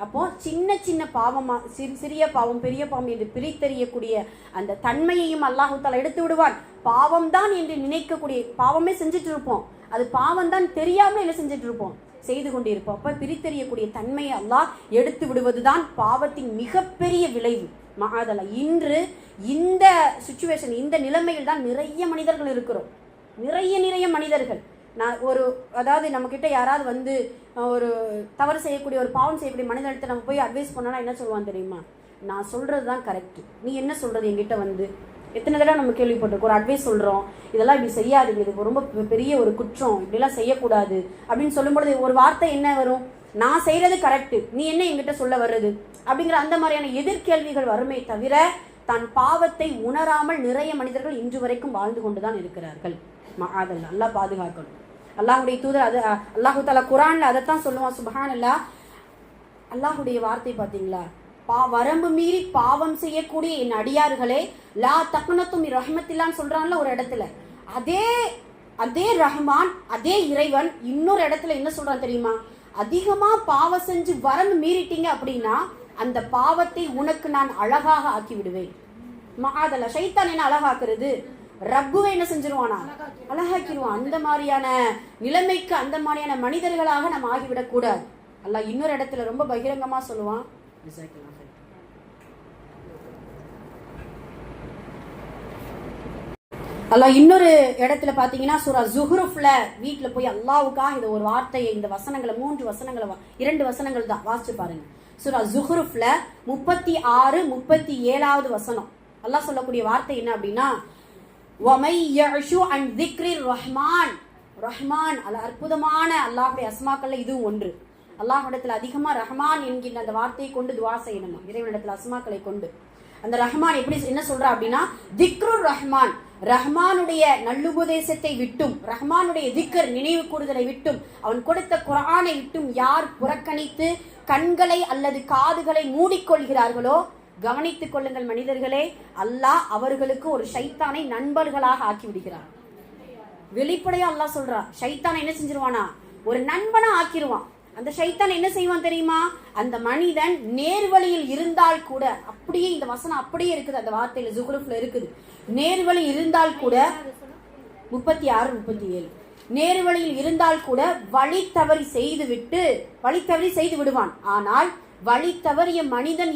அப்போ சின்ன பாவமா, சிறிய பாவம் பெரிய பாவம் என்று பிரித்தெறியக்கூடிய அந்த தன்மையையும் அல்லாஹ் தஆலா எடுத்து விடுவான். பாவம் தான் என்று நினைக்கக்கூடிய, பாவமே செஞ்சுட்டு இருப்போம், அது பாவம் தான் தெரியாம என்ன செஞ்சுட்டு இருப்போம், செய்து கொண்டிருப்போம். அப்ப பிரித்தெறியக்கூடிய தன்மையை அல்லாஹ் எடுத்து விடுவதுதான் பாவத்தின் மிகப்பெரிய விளைவு. மகாதல்லா, இன்று இந்த சிச்சுவேஷன், இந்த நிலைமையில் தான் நிறைய மனிதர்கள் இருக்கிறோம். நிறைய மனிதர்கள். அதாவது நம்ம கிட்ட யாராவது ஒரு தவறு செய்யக்கூடிய, ஒரு பாவம் செய்யக்கூடிய மனிதர்கிட்ட நம்ம போய் அட்வைஸ் பண்ணோம்னா என்ன சொல்லுவான் தெரியுமா? நான் சொல்றது தான் கரெக்ட், நீ என்ன சொல்றது என்கிட்ட எத்தனை தடவை நம்ம கேள்விப்பட்டிருக்கோம், ஒரு அட்வைஸ் சொல்றோம், இதெல்லாம் இப்படி செய்யாதீங்க, இது ரொம்ப பெரிய ஒரு குற்றம், இப்படிலாம் செய்யக்கூடாது அப்படின்னு சொல்லும்பொழுது ஒரு வார்த்தை என்ன வரும்? நான் செய்யறது கரெக்ட், நீ என்ன என்கிட்ட சொல்ல வர்றது அப்படிங்கிற அந்த மாதிரியான எதிர்கேள்விகள் வருமே தவிர, தன் பாவத்தை உணராமல் நிறைய மனிதர்கள் இன்று வரைக்கும் வாழ்ந்து கொண்டுதான் இருக்கிறார்கள். மஆதல்லா, அல்லாஹ் பாதுகாக்கணும். அல்லாஹுடைய தூதர் அல்லாஹு தஆலா குர்ஆன்ல அதைத்தான் சொல்லுவான். சுப்ஹானல்லாஹ், அல்லாஹுடைய வார்த்தை பாத்தீங்களா? வரம்பு மீறி பாவம் செய்யக்கூடிய என் அடியார்களே, லா தக்னத்து மின் ரஹ்மத்தில்லான்னு சொல்றான்ல ஒரு இடத்துல. அதே ரஹ்மான், அதே இறைவன் இன்னொரு இடத்துல என்ன சொல்றான் தெரியுமா? அதிகமா பாவம் செஞ்சு வரம்பு மீறிட்டீங்க அப்படின்னா அந்த பாவத்தை உனக்கு நான் அழகாக ஆக்கி விடுவேன். மஆதல்லா, ஷைத்தான் என்ன அழகாக்குறது? ரப்புவை என்ன செஞ்சிருவானா? அழகாக்கிடுவான். அந்த மாதிரியான நிலைமைக்கு, அந்த மாதிரியான மனிதர்களாக நம்ம ஆகிவிடக் கூடாது. அல்லாஹ் இன்னொரு இடத்துல ரொம்ப பகிரங்கமா சொல்லுவான். அல்லாஹ் இன்னொரு இடத்துல பாத்தீங்கன்னா சூரா ஜுஹ்ருஃப்ல வீட்டுல போய் அல்லாஹ்வுக்காக இது ஒரு வார்த்தையை இந்த வசனங்களை 3 வசனங்களை 2 வசனங்கள் தான் வாசிச்சு பாருங்க. சூரா ஜுஹ்ருஃப்ல 36 37வது வசனம் அல்லாஹ் சொல்லக்கூடிய வார்த்தை என்ன அப்படின்னா, வமை யஅஷு அன் திக்ரிர் ரஹ்மான். ரஹ்மான் அற்புதமான அல்லாஹ்வுடைய அஸ்மாக்கள்ல இதுவும் ஒன்று. அல்லாஹ்விடத்துல அதிகமா ரஹ்மான் என்கின்ற அந்த வார்த்தையை கொண்டு துஆ செய்யணுமா, இறைவனிடத்துல அஸ்மாக்களை கொண்டு. அந்த ரஹ்மான் எப்படி என்ன சொல்றா அப்படின்னா, திக்ருர் ரஹ்மான், ரஹ்மானுடைய நல்லுபதேசத்தை விட்டும், ரஹ்மானுடைய திக்ர் நினைவு கூறுதலை விட்டும், அவன் கொடுத்த குர்ஆனை விட்டும் யார் புறக்கணித்து கண்களை அல்லது காதுகளை மூடிக்கொள்கிறார்களோ, கவனித்துக் கொள்ளுங்கள் மனிதர்களே, அல்லாஹ் அவர்களுக்கு ஒரு ஷைத்தானை நண்பர்களாக ஆக்கி விடுகிறார். வெளிப்படையா அல்லாஹ் சொல்றா, ஷைத்தானை என்ன செஞ்சிருவானா, ஒரு நண்பனா ஆக்கிடுவான். அந்த ஷைத்தான் என்ன செய்வான் தெரியுமா, அந்த மனிதன் நேர்வழியில் இருந்தால் கூட, அப்படியே இந்த வசனம் அப்படியே இருக்குது அந்த வார்த்தையில ஜுஹ்ருஃப்ல இருக்குது, நேர்வழி இருந்தால் கூட 36 37 நேர்வழியில் இருந்தால் கூட வழி தவறி செய்து விடுவான். ஆனால் வழி தவறிய மனிதன்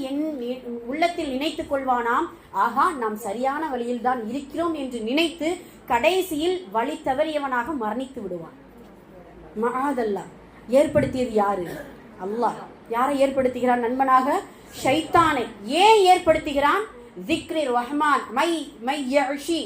உள்ளத்தில் நினைத்துக் கொள்வானாம், ஆகா நாம் சரியான வழியில் தான் இருக்கிறோம் என்று நினைத்து கடைசியில் வழி தவறியவனாக மரணித்து விடுவான். மஆதல்லாஹ். ஏற்படுத்தியது யாரு? அல்லாஹ். யாரை ஏற்படுத்துகிறான் நண்பனாக? ஷைத்தானை. ஏன் ஏற்படுத்துகிறான்? திக்ரி ரஹ்மான், மை யஅஷி.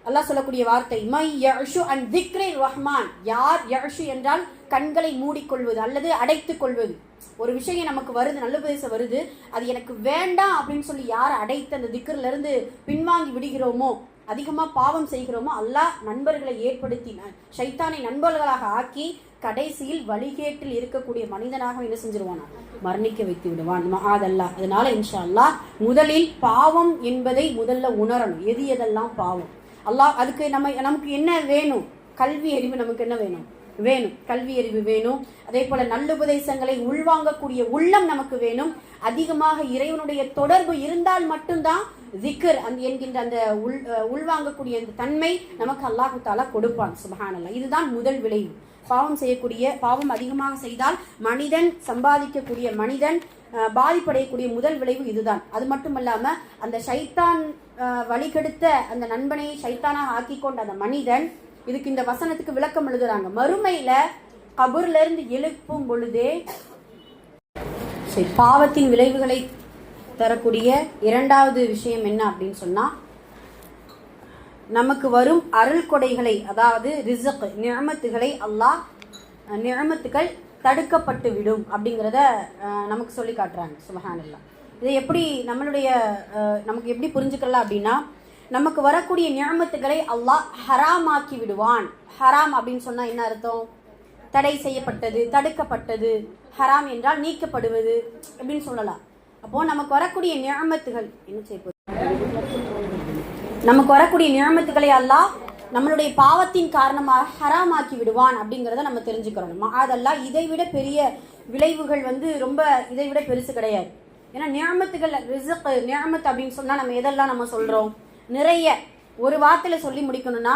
அல்லாஹ் சொல்லக்கூடிய வார்த்தை மை யஅஷு அன் திக்ரி ரஹ்மான். யார் யஅஷு என்றால் கண்களை மூடிக்கொள்வது அல்லது அடைத்துக் கொள்வது. ஒரு விஷயம் நமக்கு வருது, நல்ல உபதேசம் வருது, அது எனக்கு வேண்டாம் அப்படின்னு சொல்லி யார் அடைத்து அந்த திக்ரில இருந்து பின்வாங்கி விடுகிறோமோ, அதிகமா பாவம் செய்கிறோமோ, அல்லாஹ் நண்பர்களை ஏற்படுத்தி ஷைத்தானை நண்பர்களாக ஆக்கி கடைசியில் வழிகேட்டில் இருக்கக்கூடிய மனிதனாக என்ன செஞ்சிருவானா, மரணிக்க வைத்து விடுவான். மஆதல்லாஹ். அதனால இன்ஷா அல்லாஹ் முதலில் பாவம் என்பதை முதல்ல உணரணும். எதெல்லாம் பாவம், அல்லாஹ் அதுக்கு நமக்கு என்ன வேணும்? கல்வி அறிவு நமக்கு என்ன வேணும்? கல்வி அறிவு வேணும். அதே போல நல்லுபதேசங்களை உள்வாங்கக்கூடிய உள்ளம் நமக்கு வேணும். அதிகமாக இறைவனுடைய தொடர்பு இருந்தால் மட்டும்தான் திக்ர் என்கின்ற அந்த உள்வாங்கக்கூடிய அந்த தன்மை நமக்கு அல்லாஹு தஆலா கொடுப்பான். சுப்ஹானல்லாஹ். இதுதான் முதல் விளைவு. பாவம் அதிகமாக செய்தால் மனிதன் சம்பாதிக்கக்கூடிய, மனிதன் பாதிப்படையக்கூடிய முதல் விளைவு இதுதான். அது மட்டுமல்லாம அந்த ஷைத்தான் வழிகெடுத்த அந்த நண்பனை ஷைத்தானாக ஆக்கி கொண்ட அந்த மனிதன், இதுக்கு இந்த வசனத்துக்கு விளக்கம் எழுதுறாங்க. மறுமையில கபர்ல இருந்து எழுப்பும் பொழுதே பாவத்தின் விளைவுகளை தரக்கூடிய இரண்டாவது விஷயம் என்ன அப்படின்னு சொன்னா, நமக்கு வரும் அருள் கொடைகளை, அதாவது ரிஸ்க் நிஅமத்துகளை அல்லாஹ் நிஅமத்துகள் தடுக்கப்பட்டு விடும் அப்படிங்கிறத நமக்கு சொல்லி காட்டுறாங்க. சுப்ஹானல்லாஹ். இதை எப்படி நமக்கு எப்படி புரிஞ்சுக்கலாம் அப்படின்னா, நமக்கு வரக்கூடிய நிஅமத்துகளை அல்லாஹ் ஹராமாக்கி விடுவான். ஹராம் அப்படின்னு சொன்னா என்ன அர்த்தம்? தடை செய்யப்பட்டது, தடுக்கப்பட்டது. ஹராம் என்றால் நீக்கப்படுவது அப்படின்னு சொல்லலாம். அப்போ நமக்கு வரக்கூடிய நிஅமத்துகள் என்ன செய்ய, நமக்கு வரக்கூடிய நிஅமத்துகளை அல்லாஹ் நம்மளுடைய பாவத்தின் காரணமாக ஹராமாக்கி விடுவான் அப்படிங்கிறத நம்ம தெரிஞ்சுக்கிறோம். அதெல்லாம் இதை விட பெரிய விளைவுகள் ரொம்ப இதை விட பெருசு கிடையாது. ஏன்னா நிஅமத்துகள், ரிஸ்க் நிஅமத் அப்படின்னு சொன்னா நம்ம எதெல்லாம் நம்ம சொல்றோம், நிறைய. ஒரு வார்த்தையில சொல்லி முடிக்கணும்னா,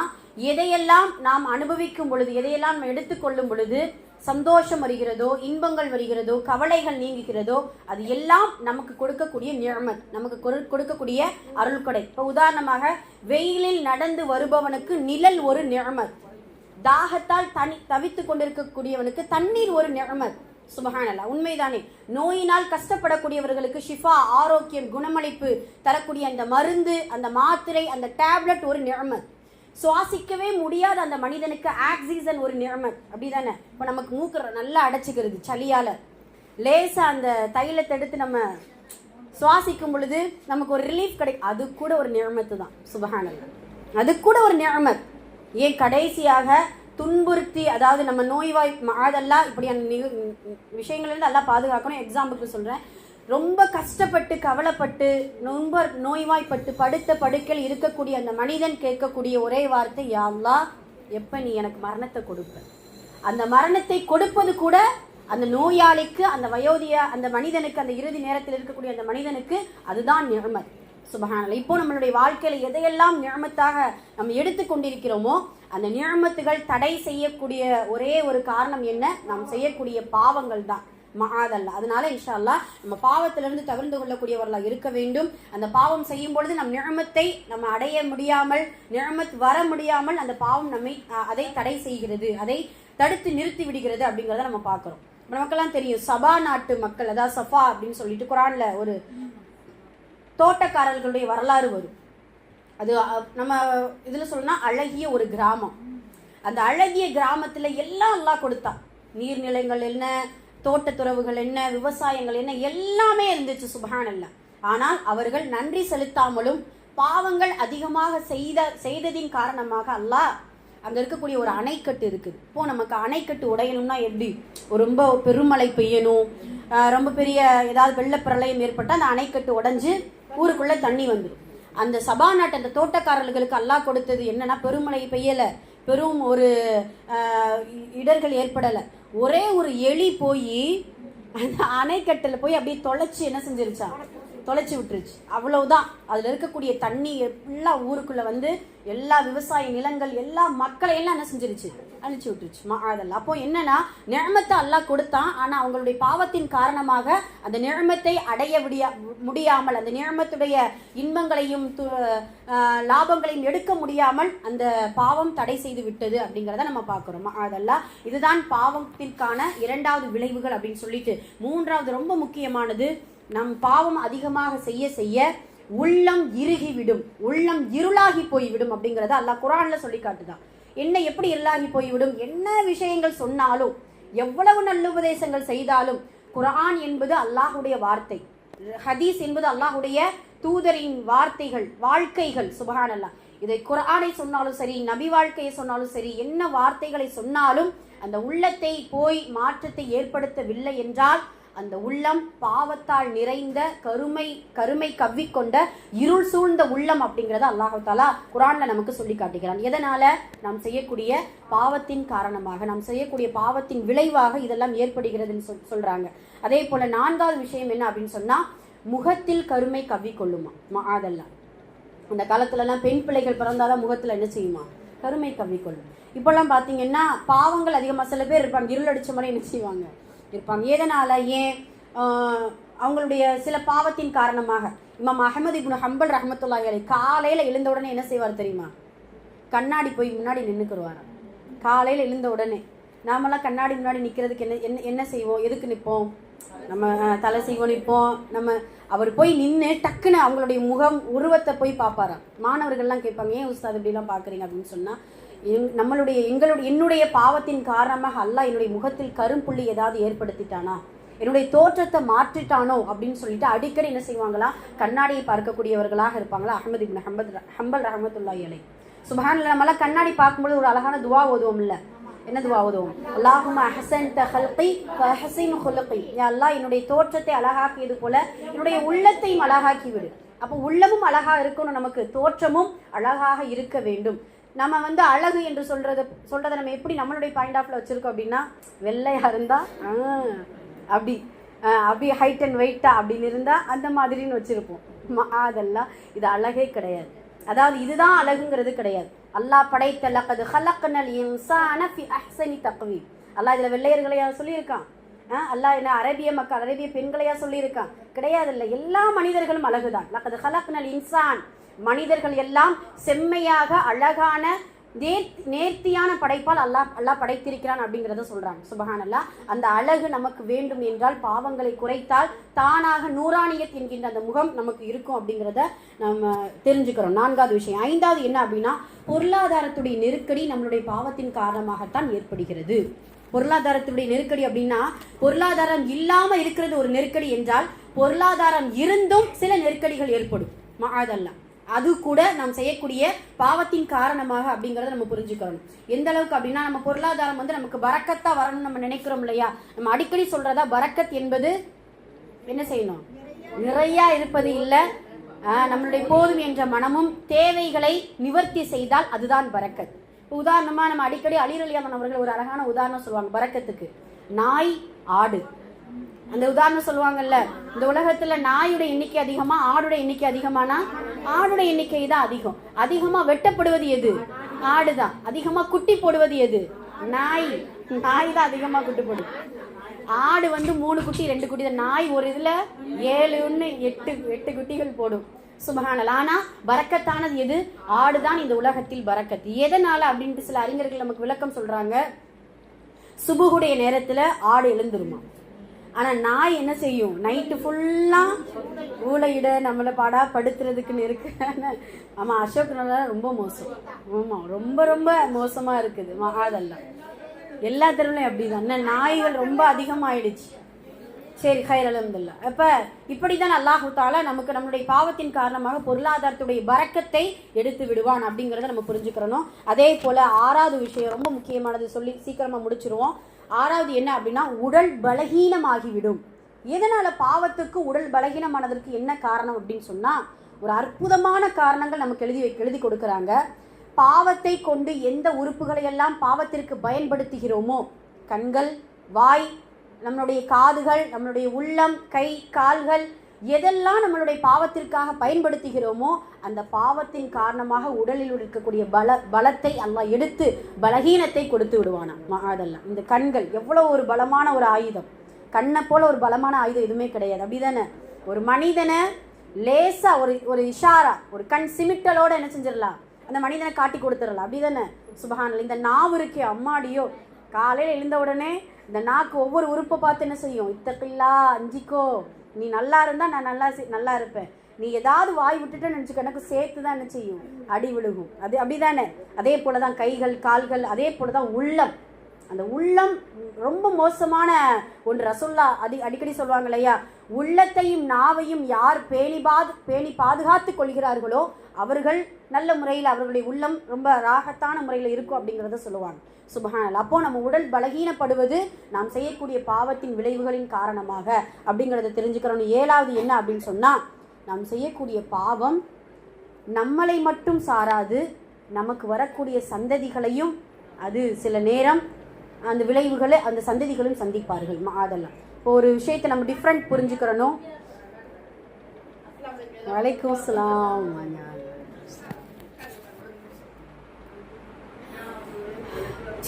எதையெல்லாம் நாம் அனுபவிக்கும் பொழுது, எதையெல்லாம் நம்ம எடுத்துக்கொள்ளும் பொழுது சந்தோஷம் வருகிறதோ, இன்பங்கள் வருகிறதோ, கவலைகள் நீங்குகிறதோ, அது எல்லாம் நமக்கு கொடுக்கக்கூடிய நிஅமத், நமக்கு கொடுக்கக்கூடிய அருள்கொடை. இப்போ உதாரணமாக வெயிலில் நடந்து வருபவனுக்கு நிழல் ஒரு நிஅமத், தாகத்தால் தவித்து கொண்டிருக்கக்கூடியவனுக்கு தண்ணீர் ஒரு நிஅமத். சுப்ஹானல்லாஹ். உண்மைதானே? நோயினால் கஷ்டப்படக்கூடியவர்களுக்கு ஷிஃபா, ஆரோக்கியம், குணமளிப்பு தரக்கூடிய அந்த மருந்து, அந்த மாத்திரை, அந்த டேப்லெட் ஒரு நிஅமத். சுவாசிக்கவே முடியாத அந்த மனிதனுக்கு ஆக்சிஜன் ஒரு நிஅமத். அப்படிதானே? இப்போ நமக்கு மூக்கு நல்லா அடைச்சிக்கிறது சளியால, லேசா அந்த தைலத்தை எடுத்து நம்ம சுவாசிக்கும் பொழுது நமக்கு ஒரு ரிலீஃப் கிடைக்கும். அது கூட ஒரு நிஅமத்து தான். சுப்ஹானல்லாஹ். அது கூட ஒரு நிஅமத். ஏன் கடைசியாக துன்புறுத்தி, அதாவது நம்ம நோய்வாய் அதெல்லாம் இப்படியான விஷயங்கள் இருந்து எல்லாம் பாதுகாக்கணும். எக்ஸாம்பிளுக்கு சொல்றேன், ரொம்ப கஷ்டப்பட்டு கவலைப்பட்டு ரொம்ப நோய்வாய்ப்பட்டு படுத்த படுக்கையில் இருக்கக்கூடிய அந்த மனிதன் கேட்கக்கூடிய ஒரே வார்த்தை, யா அல்லாஹ் எப்ப நீ எனக்கு மரணத்தை கொடுப்ப. அந்த மரணத்தை கொடுப்பது கூட அந்த நோயாளிக்கு, அந்த வயோதிய அந்த மனிதனுக்கு, அந்த இறுதி நேரத்தில் இருக்கக்கூடிய அந்த மனிதனுக்கு அதுதான் நிஅமத். சுப்ஹானல்லாஹ். இப்போ நம்மளுடைய வாழ்க்கையில எதையெல்லாம் நிஅமத்தாக நம்ம எடுத்துக்கொண்டிருக்கிறோமோ, அந்த நிஅமத்துகள் தடை செய்யக்கூடிய ஒரே ஒரு காரணம் என்ன? நாம் செய்யக்கூடிய பாவங்கள் தான். மஆதல்லா. அதனால இன்ஷா அல்லாஹ் நம்ம பாவத்திலிருந்து தவிர்த்து கொள்ளக்கூடியவர்களாக இருக்க வேண்டும். அந்த பாவம் செய்யும் பொழுது நம் நிஅமத்தை நம்ம அடைய முடியாமல், நிஅமத் வர முடியாமல் அந்த பாவம் நம்மை அதை தடை செய்கிறது, அதை தடுத்து நிறுத்தி விடுகிறது அப்படிங்கிறத நம்ம பார்க்குறோம். நமக்கெல்லாம் தெரியும் சபா நாட்டு மக்கள், அதாவது சஃபா அப்படின்னு சொல்லிட்டு குரான்ல ஒரு தோட்டக்காரர்களுடைய வரலாறு வரும். அது நம்ம இதுல சொல்லணும்னா அழகிய ஒரு கிராமம். அந்த அழகிய கிராமத்துல எல்லாம் அல்லாஹ் கொடுத்தான். நீர்நிலைகள் என்ன, தோட்டத்துறவுகள் என்ன, விவசாயங்கள் என்ன, எல்லாமே இருந்துச்சு சுப்ஹானல்லாஹ். ஆனால் அவர்கள் நன்றி செலுத்தாமலும் பாவங்கள் அதிகமாக செய்ததின் காரணமாக அல்லாஹ் அங்க இருக்கக்கூடிய ஒரு அணைக்கட்டு இருக்குது. இப்போ நமக்கு அணைக்கட்டு உடையணும்னா எப்படி, ரொம்ப பெருமழை பெய்யணும், ரொம்ப பெரிய ஏதாவது வெள்ளப்பிரளயம் ஏற்பட்டால் அந்த அணைக்கட்டு உடைஞ்சு ஊருக்குள்ள தண்ணி வந்துடும். அந்த சபா நாட்டு அந்த தோட்டக்காரர்களுக்கு அல்லாஹ் கொடுத்தது என்னன்னா, பெருமழை பெய்யல, பெரும் ஒரு இடர்கள் ஏற்படலை, ஒரே ஒரு எலி போய் அந்த அணைக்கட்டில் போய் அப்படியே தொலைச்சி என்ன செஞ்சிருச்சா, தொலைச்சி விட்டுருச்சு. அவ்வளவுதான். அதுல இருக்கக்கூடிய தண்ணி எல்லாம் ஊருக்குள்ள வந்து எல்லா விவசாய நிலங்கள் எல்லா மக்களை எல்லாம் என்ன செஞ்சிருச்சு, அழிச்சு விட்டுருச்சு. அதெல்லாம் அப்போ என்னன்னா, நிஅமத்தை அல்லாஹ் கொடுத்தான். ஆனா அவங்களுடைய பாவத்தின் காரணமாக அந்த நிஅமத்தை அடைய முடியாமல், அந்த நிஅமத்துடைய இன்பங்களையும் லாபங்களையும் எடுக்க முடியாமல் அந்த பாவம் தடை செய்து விட்டது அப்படிங்கிறத நம்ம பார்க்கிறோம். அதெல்லாம் இதுதான் பாவத்திற்கான இரண்டாவது விளைவுகள் அப்படின்னு சொல்லிட்டு, மூன்றாவது ரொம்ப முக்கியமானது, நம் பாவம் அதிகமாக செய்ய செய்ய உள்ளம் இறுகிவிடும், உள்ளம் இருளாகி போய்விடும் அப்படிங்கறத அல்லாஹ் குர்ஆன்ல சொல்லி காட்டுதான். என்ன எப்படி இருளாகி போய்விடும், என்ன விஷயங்கள் சொன்னாலும், எவ்வளவு நல்ல உபதேசங்கள் செய்தாலும், குர்ஆன் என்பது அல்லாஹ்வுடைய வார்த்தை, ஹதீஸ் என்பது அல்லாஹ்வுடைய தூதரின் வார்த்தைகள், வாழ்க்கைகள். சுப்ஹானல்லாஹ். இதை குர்ஆனை சொன்னாலும் சரி, நபி வாழ்க்கையை சொன்னாலும் சரி, என்ன வார்த்தைகளை சொன்னாலும் அந்த உள்ளத்தை போய் மாற்றத்தை ஏற்படுத்தவில்லை என்றால் அந்த உள்ளம் பாவத்தால் நிறைந்த கருமை கவ்விக்கொண்ட இருள் சூழ்ந்த உள்ளம் அப்படிங்கறத அல்லாஹ் தஆலா குர்ஆன்ல நமக்கு சொல்லி காட்டுகிறான். எதனால, நாம் செய்யக்கூடிய பாவத்தின் காரணமாக, நாம் செய்யக்கூடிய பாவத்தின் விளைவாக இதெல்லாம் ஏற்படுகிறதுன்னு சொல்றாங்க. அதே போல நான்காவது விஷயம் என்ன அப்படின்னு சொன்னா, முகத்தில் கருமை கவ்விக்கொள்ளுமா. அதெல்லாம் அந்த காலத்துல எல்லாம் பெண் பிள்ளைகள் பிறந்தாதான் முகத்துல என்ன செய்யுமா, கருமை கவ்விக்கொள்ளும். இப்பெல்லாம் பாத்தீங்கன்னா பாவங்கள் அதிகமா, சில பேர் இருப்பாங்க இருள் அடிச்ச மாதிரி என்ன செய்வாங்க இருப்பாங்க. எதனால, ஏன், அவங்களுடைய சில பாவத்தின் காரணமாக. இமாம் அஹ்மது இப்னு ஹம்பல் ரஹ்மத்துல்லாஹி அலைஹி காலையில எழுந்த உடனே என்ன செய்வார் தெரியுமா, கண்ணாடி போய் முன்னாடி நின்னுக்குருவாராம். காலையில எழுந்த உடனே நாமெல்லாம் கண்ணாடி முன்னாடி நிக்கிறதுக்கு என்ன செய்வோம், எதுக்கு நிற்போம், நம்ம தலை செய்வோம், நிற்போம். அவர் போய் நின்று டக்குன்னு அவங்களுடைய முகம் உருவத்தை போய் பார்ப்பாராம். மாணவர்கள்லாம் கேட்பாங்க, ஏன் உஸ்தாத் இப்படிலாம் பார்க்குறீங்க அப்படின்னு சொன்னா, என்னுடைய பாவத்தின் காரணமாக அல்லாஹ் என்னுடைய முகத்தில் கரும்புள்ளி ஏதாவது ஏற்படுத்திட்டானா, என்னுடைய தோற்றத்தை மாற்றிட்டானோ அப்படின்னு சொல்லிட்டு அடிக்கடி என்ன செய்வாங்களா, கண்ணாடியை பார்க்கக்கூடியவர்களாக இருப்பாங்களா. அஹ்மது இப்னு ஹம்பல் ரஹ்மத்துல்லாஹி அலைஹி. சுப்ஹானல்லாஹ். நம்மளாம் கண்ணாடி பார்க்கும்போது ஒரு அழகான துவா ஓதுவோம் இல்ல, என்ன துவா ஓதுவோம், அல்லாஹும்ம அஹ்ஸன்த ஹல்கி ஃபஅஹ்ஸின் குலுகி, யா அல்லாஹ் என்னுடைய தோற்றத்தை அழகாக்கியது போல என்னுடைய உள்ளத்தையும் அழகாக்கி விடு. அப்போ உள்ளமும் அழகா இருக்கணும், நமக்கு தோற்றமும் அழகாக இருக்க வேண்டும். நம்ம வந்து அழகு என்று சொல்றதை நம்ம எப்படி நம்மளுடைய பாயிண்ட் ஆஃப்ல வச்சிருக்கோம் அப்படின்னா, வெள்ளையா இருந்தா அப்படி ஹைட் அண்ட் வெயிட்டா அப்படின்னு இருந்தா அந்த மாதிரின்னு வச்சிருப்போம். அதெல்லாம் இது அழகே கிடையாது. அதாவது இதுதான் அழகுங்கிறது கிடையாது. அல்லாஹ் படைத்த லகத் ஹலக்னல் இன்சான ஃபி அஹ்ஸனி தக்வீம். அல்லாஹ் இதுல வெள்ளையர்களையா சொல்லியிருக்கான், அல்லாஹ் என்ன அரேபிய பெண்களையா சொல்லியிருக்கான், கிடையாது. இல்லை, எல்லா மனிதர்களும் அழகுதான். லகத் ஹலக்னல் இன்சான், மனிதர்கள் எல்லாம் செம்மையாக அழகான நேர்த்தியான படைப்பால் அல்லாஹ் படைத்திருக்கிறான் அப்படிங்கிறத சொல்றாங்க. சுப்ஹானல்லாஹ். அந்த அழகு நமக்கு வேண்டும் என்றால் பாவங்களை குறைத்தால் தானாக நூறானியத் என்கின்ற அந்த முகம் நமக்கு இருக்கும் அப்படிங்கிறத நம்ம தெரிஞ்சுக்கிறோம். நான்காவது விஷயம். ஐந்தாவது என்ன அப்படின்னா, பொருளாதாரத்துடைய நெருக்கடி நம்மளுடைய பாவத்தின் காரணமாகத்தான் ஏற்படுகிறது. பொருளாதாரத்துடைய நெருக்கடி அப்படின்னா, பொருளாதாரம் இல்லாம இருக்கிறது ஒரு நெருக்கடி என்றால், பொருளாதாரம் இருந்தும் சில நெருக்கடிகள் ஏற்படும். அதெல்லாம் அது கூட நாம் செய்யக்கூடிய பாவத்தின் காரணமாக அப்படிங்கறத நம்ம புரிஞ்சுக்கணும். எந்த அளவுக்கு அப்படின்னா, நம்ம பொருளாதாரம் வந்து நமக்கு பரக்கத்தா வரணும்னு நம்ம நினைக்கிறோம் இல்லையா. நம்ம அடிக்கடி சொல்றதா, பரக்கத் என்பது என்ன செய்யணும், நிறைய இருப்பது இல்ல, நம்மளுடைய போதும் என்ற மனமும் தேவைகளை நிவர்த்தி செய்தால் அதுதான் பரக்கத். உதாரணமா நம்ம அடிக்கடி அலி ரலியல்லாஹு அவர்கள் ஒரு அழகான உதாரணம் சொல்லுவாங்க பரக்கத்துக்கு. நாய், ஆடு. அந்த உதாரணம் சொல்லுவாங்கல்ல, இந்த உலகத்துல நாயுடைய எண்ணிக்கை அதிகமா, ஆடுடைய எண்ணிக்கை அதிகமானா ஆடுடைய எண்ணிக்கை தான் அதிகம். அதிகமா வெட்டப்படுவது எது, ஆடுதான். அதிகமா குட்டி போடுவது எது, நாய் தான் அதிகமா குட்டி போடுது. ஆடு வந்து 3 குட்டி 2 குட்டி தான். நாய் ஒரு இதுல 7 8 குட்டிகள் போடும். சுபஹானல்லாஹ். ஆனா பரக்கத்தானது எது? ஆடுதான் இந்த உலகத்தில் பரக்கத். எதனால அப்படின்ட்டு சில அறிஞர்கள் நமக்கு விளக்கம் சொல்றாங்க. சுபுகுடைய நேரத்துல ஆடு எழுந்துருமா. ஆனா நாய் என்ன செய்யும்? நைட்டு ஃபுல்லா ஊழையிட நம்மளை பாடா படுத்துறதுக்குன்னு இருக்கு. ஆமா, அசோக் ரொம்ப மோசம். ஆமா, ரொம்ப ரொம்ப மோசமா இருக்குது. அதெல்லாம் எல்லா தெருவுலையும் அப்படிதான். நாய்கள் ரொம்ப அதிகமாயிடுச்சு. சரி, ஹைர் அல்ஹம்துலில்லாஹ். அப்ப இப்படிதான் அல்லாஹ் தஆலா நமக்கு நம்மளுடைய பாவத்தின் காரணமாக பொருளாதாரத்துடைய பரக்கத்தை எடுத்து விடுவான் அப்படிங்கறத நம்ம புரிஞ்சுக்கிறோம். அதே போல 6வது விஷயம் ரொம்ப முக்கியமானது, சொல்லி சீக்கிரமா முடிச்சிருவோம். 6வது என்ன அப்படின்னா, உடல் பலகீனமாகிவிடும். எதனால பாவத்துக்கு உடல் பலகீனமானதற்கு என்ன காரணம் அப்படின்னு சொன்னா, ஒரு அற்புதமான காரணங்கள் நமக்கு எழுதி கொடுக்கறாங்க. பாவத்தை கொண்டு எந்த உறுப்புகளை எல்லாம் பாவத்திற்கு பயன்படுத்துகிறோமோ, கண்கள், வாய், நம்மளுடைய காதுகள், நம்மளுடைய உள்ளம், கை, கால்கள், எதெல்லாம் நம்மளுடைய பாவத்திற்காக பயன்படுத்துகிறோமோ அந்த பாவத்தின் காரணமாக உடலில் இருக்கக்கூடிய பலத்தை அல்லாஹ் எடுத்து பலகீனத்தை கொடுத்து விடுவானா. அதெல்லாம் இந்த கண்கள் எவ்வளவு ஒரு பலமான ஒரு ஆயுதம். கண்ணை போல ஒரு பலமான ஆயுதம் எதுவுமே கிடையாது. அப்படிதானே? ஒரு மனிதனை லேசா ஒரு இஷாரா, ஒரு கண் சிமிட்டலோட என்ன செஞ்சிடலாம், அந்த மனிதனை காட்டி கொடுத்துடலாம். அப்படிதானே? சுபஹானல்லாஹ். இந்த நாவு இருக்கே, அம்மாடியோ, காலையில் எழுந்த உடனே இந்த நாக்கு ஒவ்வொரு உறுப்பை பார்த்து என்ன செய்யும்? இத்தகில்லா, அஞ்சிக்கோ, நீ நல்லா இருந்தா நான் நல்லா இருப்பேன், நீ ஏதாவது வாய் விட்டுட்டு நினைச்சு எனக்கு சேர்த்து தான் என்ன செய்யும்? அடி விழுகும். அது அப்படிதானே? அதே போலதான் கைகள், கால்கள், அதே போலதான் உள்ளம். அந்த உள்ளம் ரொம்ப மோசமான ஒன்று. ரசூல்லா அடிக்கடி சொல்லுவாங்க இல்லையா, உள்ளத்தையும் நாவையும் யார் பேணி பாதுகாத்து கொள்கிறார்களோ அவர்கள் நல்ல முறையில், அவர்களுடைய உள்ளம் ரொம்ப ராகத்தான முறையில் இருக்கும் அப்படிங்கிறத சொல்லுவாங்க. சுபஹானல்லாஹ். அப்போ நம்ம உடல் பலகீனப்படுவது நாம் செய்யக்கூடிய பாவத்தின் விளைவுகளின் காரணமாக அப்படிங்கிறத தெரிஞ்சுக்கிறோம். 7வது என்ன அப்படின்னு சொன்னா, நாம் செய்யக்கூடிய பாவம் நம்மளை மட்டும் சாராது, நமக்கு வரக்கூடிய சந்ததிகளையும் அது சில நேரம் அந்த விளைவுகளை அந்த சந்ததிகளும் சந்திப்பார்கள். அதெல்லாம் இப்போ ஒரு விஷயத்தை நம்ம டிஃப்ரெண்ட் புரிஞ்சுக்கிறணும். வலைக்கும் அஸ்ஸலாம்.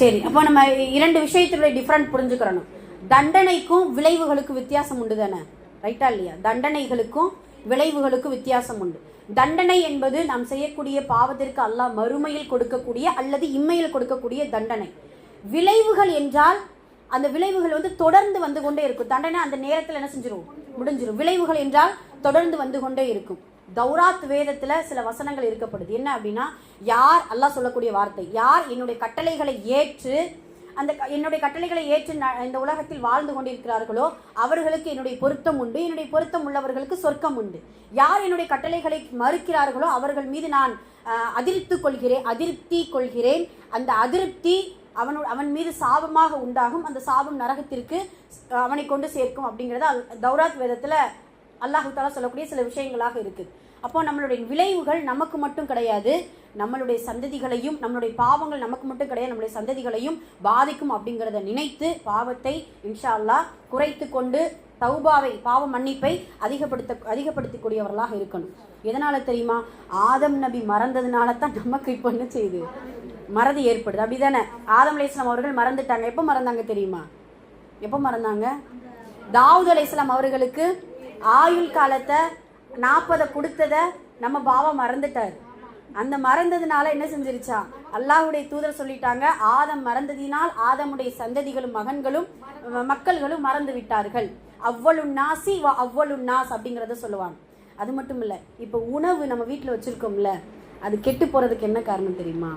சரி, அப்போ நம்ம 2 விஷயத்தினுடைய டிஃப்ரெண்ட் புரிஞ்சுக்கிறணும். தண்டனைக்கும் விளைவுகளுக்கும் வித்தியாசம் உண்டு தானே? ரைட்டா இல்லையா? தண்டனைகளுக்கும் விளைவுகளுக்கும் வித்தியாசம் உண்டு. தண்டனை என்பது நாம் செய்யக்கூடிய பாவத்திற்கு அல்லாஹ் மறுமையில் கொடுக்கக்கூடிய அல்லது இம்மையில் கொடுக்கக்கூடிய தண்டனை. விளைவுகள் என்றால் அந்த விளைவுகள் வந்து தொடர்ந்து வந்து கொண்டே இருக்கும். தண்டனை அந்த நேரத்தில் என்ன செஞ்சிரும்? முடிஞ்சிரும். விளைவுகள் என்றால் தொடர்ந்து வந்து கொண்டே இருக்கும். தௌராத் வேதத்துல சில வசனங்கள் இருக்கப்படுது. என்ன அப்படின்னா, யார், அல்லாஹ் சொல்லக்கூடிய வார்த்தை, யார் என்னுடைய கட்டளைகளை ஏற்று என்னுடைய கட்டளைகளை ஏற்று இந்த உலகத்தில் வாழ்ந்து கொண்டிருக்கிறார்களோ அவர்களுக்கு என்னுடைய பொருத்தம் உண்டு, என்னுடைய பொருத்தம் உள்ளவர்களுக்கு சொர்க்கம் உண்டு. யார் என்னுடைய கட்டளைகளை மறுக்கிறார்களோ அவர்கள் மீது நான் அதிருப்தி கொள்கிறேன். அந்த அதிருப்தி அவன் மீது சாபமாக உண்டாகும். அந்த சாபம் நரகத்திற்கு அவனை கொண்டு சேர்க்கும் அப்படிங்கிறத தௌராத் வேதத்துல அல்லாஹ் தஆலா சொல்லக்கூடிய சில விஷயங்களாக இருக்குது. அப்போ நம்மளுடைய விளைவுகள் நமக்கு மட்டும் கிடையாது, நம்மளுடைய சந்ததிகளையும், நம்மளுடைய பாவங்கள் நமக்கு மட்டும் கிடையாது, நம்மளுடைய சந்ததிகளையும் பாதிக்கும் அப்படிங்கிறத நினைத்து பாவத்தை இன்ஷா அல்லாஹ் குறைத்து கொண்டு தௌபாவை, பாவ மன்னிப்பை அதிகப்படுத்தக்கூடியவர்களாக இருக்கணும். எதனால தெரியுமா? ஆதம் நபி மறந்ததுனால தான் நமக்கு இப்போ என்ன செய்யுது? மறதி ஏற்படுது. அப்படிதானே? ஆதம் அலைஹிஸ்ஸலாம் அவர்கள் மறந்துட்டாங்க. எப்போ மறந்தாங்க தெரியுமா? எப்போ மறந்தாங்க? தாவூத் அலைஹிஸ்ஸலாம் அவர்களுக்கு ஆயுள் காலத்தை 40 கொடுத்ததை நம்ம பாவா மறந்துட்டார். அந்த மறந்ததுனால என்ன செஞ்சிருச்சா? அல்லாஹ்வுடைய தூதர் சொல்லிட்டாங்க, ஆதம் மறந்ததினால் ஆதமுடைய சந்ததிகளும் மக்கள்களும் மறந்து விட்டார்கள். அவ்வளுன் நாசி அவ்வளுன் நாஸ் அப்படிங்கிறத சொல்லுவாங்க. அது மட்டும் இல்லை, இப்போ உணவு நம்ம வீட்டில் வச்சிருக்கோம்ல, அது கெட்டு போறதுக்கு என்ன காரணம் தெரியுமா?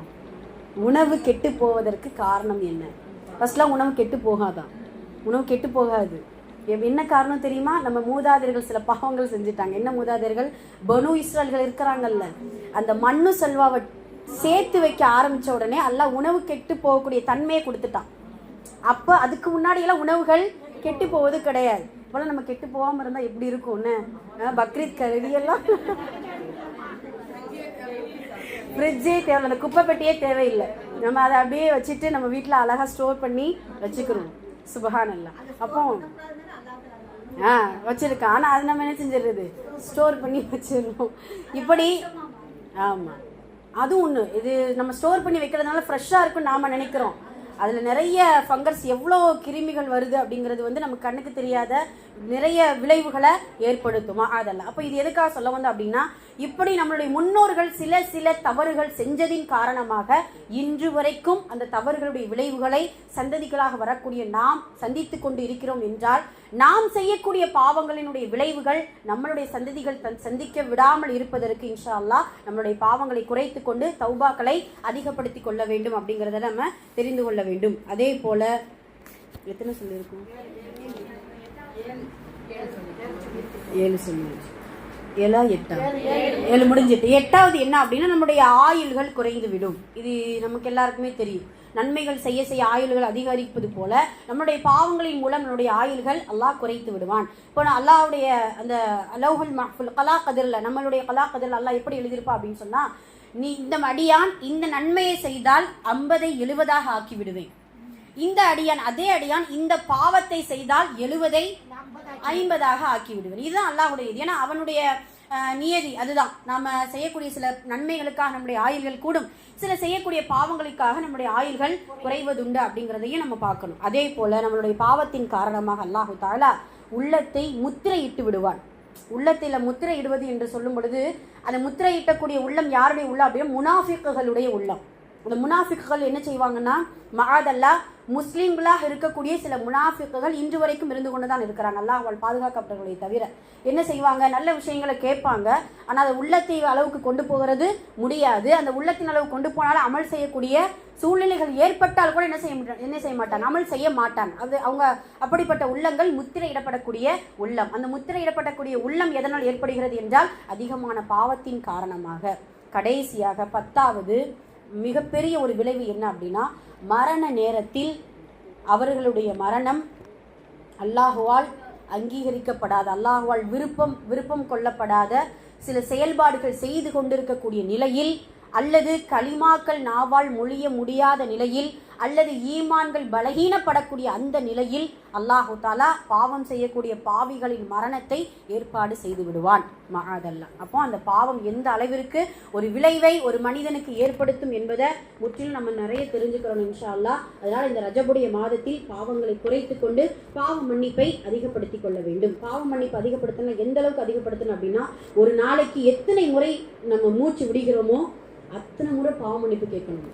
உணவு கெட்டு போவதற்கு காரணம் என்ன? ஃபர்ஸ்ட்லாம் உணவு கெட்டு போகாதான். உணவு கெட்டு போகாது. என்ன காரணம் தெரியுமா? நம்ம மூதாதையர்கள் சில பாவங்கள் செஞ்சுட்டாங்க. என்ன மூதாதையர்கள்? பனு இஸ்ரேல்கள் இருக்கிறாங்கல்ல, அந்த மண்ணு செல்வாவை சேர்த்து வைக்க ஆரம்பிச்ச உடனே அல்லாஹ் உணவு கெட்டு போகக்கூடிய தன்மையை கொடுத்துட்டான். அப்போ அதுக்கு முன்னாடியெல்லாம் உணவுகள் கெட்டு போவது கிடையாது. இப்போலாம் நம்ம கெட்டு போகாமல் இருந்தால் எப்படி இருக்கும்னு, பக்ரீத் கறியெல்லாம் ஃப்ரிட்ஜே தேவை, அந்த குப்பை பெட்டியே தேவையில்லை. நம்ம அதை அப்படியே வச்சுட்டு நம்ம வீட்டில் அழகாக ஸ்டோர் பண்ணி வச்சுக்கிறோம். சுபஹானல்லாஹ். அப்போ வச்சிருக்கேன். ஆனால் அது நம்ம என்ன செஞ்சிடுறது? ஸ்டோர் பண்ணி வச்சிடணும். இப்படி ஆமாம், அதுவும் ஒன்று. இது நம்ம ஸ்டோர் பண்ணி வைக்கிறதுனால ஃப்ரெஷ்ஷாக இருக்குன்னு நாம் நினைக்கிறோம். அதில் நிறைய ஃபங்கஸ் எவ்வளோ கிருமிகள் வருது அப்படிங்கிறது நமக்கு கண்ணுக்கு தெரியாத நிறைய விளைவுகளை ஏற்படுத்துமா அதெல்லாம். அப்போ இது எதுக்காக சொல்ல வந்தோம் அப்படின்னா, இப்படி நம்மளுடைய முன்னோர்கள் சில தவறுகள் செஞ்சதின் காரணமாக இன்று வரைக்கும் அந்த தவறுகளுடைய விளைவுகளை சந்ததிகளாக வரக்கூடிய நாம் சந்தித்து கொண்டு இருக்கிறோம் என்றால், நாம் செய்யக்கூடிய பாவங்களினுடைய விளைவுகள் நம்மளுடைய சந்ததிகள் சந்திக்க விடாமல் இருப்பதற்கு இன்ஷா அல்லாஹ் நம்மளுடைய பாவங்களை குறைத்து கொண்டு தௌபாக்களை அதிகப்படுத்தி கொள்ள வேண்டும் அப்படிங்கிறத நம்ம தெரிந்து கொள்ள வேண்டும். அதே போல எத்தனை சொல்லியிருக்கோம்? 7 சொல்லியிருக்கோம். 7 முடிஞ்சிட்டு. 8வது என்ன அப்படின்னா, நம்முடைய ஆயுள்கள் குறைந்து விடும். இது நமக்கு எல்லாருக்குமே தெரியும். நன்மைகள் செய்ய செய்ய ஆயுள்கள் அதிகரிப்பது போல நம்முடைய பாவங்களின் மூலம் நம்முடைய ஆயுள்கள் அல்லாஹ் குறைத்து விடுவான். இப்போ அல்லாஹ்வுடைய அந்த லௌஹுல் மஹ்ஃபூல் கலா கதிரில் நம்மளுடைய கலா கதிரில் அல்லாஹ் எப்படி எழுதியிருப்பா அப்படின்னு சொன்னா, நீ இந்த அடியான் இந்த நன்மையை செய்தால் 50ஐ 70ஆக ஆக்கி விடுவேன். இந்த அடியான் அதே அடியான் இந்த பாவத்தை செய்தால் 70ஐ 50ஆக ஆக்கி விடுவேன். இதுதான் அல்லாஹ்வுடைய இது. ஏன்னா அவனுடைய நியதி அதுதான். நாம செய்யக்கூடிய சில நன்மைகளுக்காக நம்முடைய ஆயுள்கள் கூடும், சில செய்யக்கூடிய பாவங்களுக்காக நம்முடைய ஆயுள்கள் குறைவதுண்டு அப்படிங்கிறதையும் நம்ம பார்க்கணும். அதே போல நம்மளுடைய பாவத்தின் காரணமாக அல்லாஹு தஆலா உள்ளத்தை முத்திரையிட்டு விடுவான். உள்ளத்தில முத்திரையிடுவது என்று சொல்லும் பொழுது, அந்த முத்திரையிட்டக்கூடிய உள்ளம் யாருடைய உள்ளம் அப்படின்னா முனாஃபிக்குகளுடைய உள்ளம். அந்த முனாஃபிக்குகள் என்ன செய்வாங்கன்னா, மஆதல்லா முஸ்லீம்களாக இருக்கக்கூடிய சில முனாஃபிக்குகள் இன்று வரைக்கும் இருந்து கொண்டு தான் இருக்கிறாங்க. அல்லாஹ் அவள் பாதுகாக்கப்பட்டவர்களை தவிர என்ன செய்வாங்க, நல்ல விஷயங்களை கேட்பாங்க, ஆனால் அதை உள்ளத்தை அளவுக்கு கொண்டு போகிறது முடியாது. அந்த உள்ளத்தின் அளவு கொண்டு போனாலும் அமல் செய்யக்கூடிய சூழ்நிலைகள் ஏற்பட்டால் கூட என்ன செய்ய மாட்டாங்க, அமல் செய்ய மாட்டாங்க. அது அவங்க அப்படிப்பட்ட உள்ளங்கள் முத்திரையிடப்படக்கூடிய உள்ளம். அந்த முத்திரையிடப்படக்கூடிய உள்ளம் எதனால் ஏற்படுகிறது என்றால் அதிகமான பாவத்தின் காரணமாக. கடைசியாக 10வது மிகப்பெரிய ஒரு விளைவு என்ன அப்படின்னா, மரண நேரத்தில் அவர்களுடைய மரணம் அல்லாஹுவால் அங்கீகரிக்கப்படாத, அல்லாஹுவால் விருப்பம் கொள்ளப்படாத சில செயல்பாடுகள் செய்து கொண்டிருக்கக்கூடிய நிலையில், அல்லது கலிமாக்கள் நாவால் மொழிய முடியாத நிலையில், அல்லது ஈமான்கள் பலகீனப்படக்கூடிய அந்த நிலையில் அல்லாஹு தாலா பாவம் செய்யக்கூடிய பாவிகளின் மரணத்தை ஏற்பாடு செய்து விடுவான் மஆதல்லா. அப்போ அந்த பாவம் எந்த அளவிற்கு ஒரு விளைவை ஒரு மனிதனுக்கு ஏற்படுத்தும் என்பதை முற்றிலும் நம்ம நிறைய தெரிஞ்சுக்கிறோம் இன்ஷா அல்லாஹ். அதனால் இந்த ரஜபுடைய மாதத்தில் பாவங்களை குறைத்து கொண்டு பாவ மன்னிப்பை அதிகப்படுத்தி கொள்ள வேண்டும். பாவ மன்னிப்பு அதிகப்படுத்தணும். எந்த அளவுக்கு பாவமன்னிப்பு அப்படின்னா, ஒரு நாளைக்கு எத்தனை முறை நம்ம மூச்சு விடுகிறோமோ அத்தனை முறை பாவ மன்னிப்பு கேட்கணும்.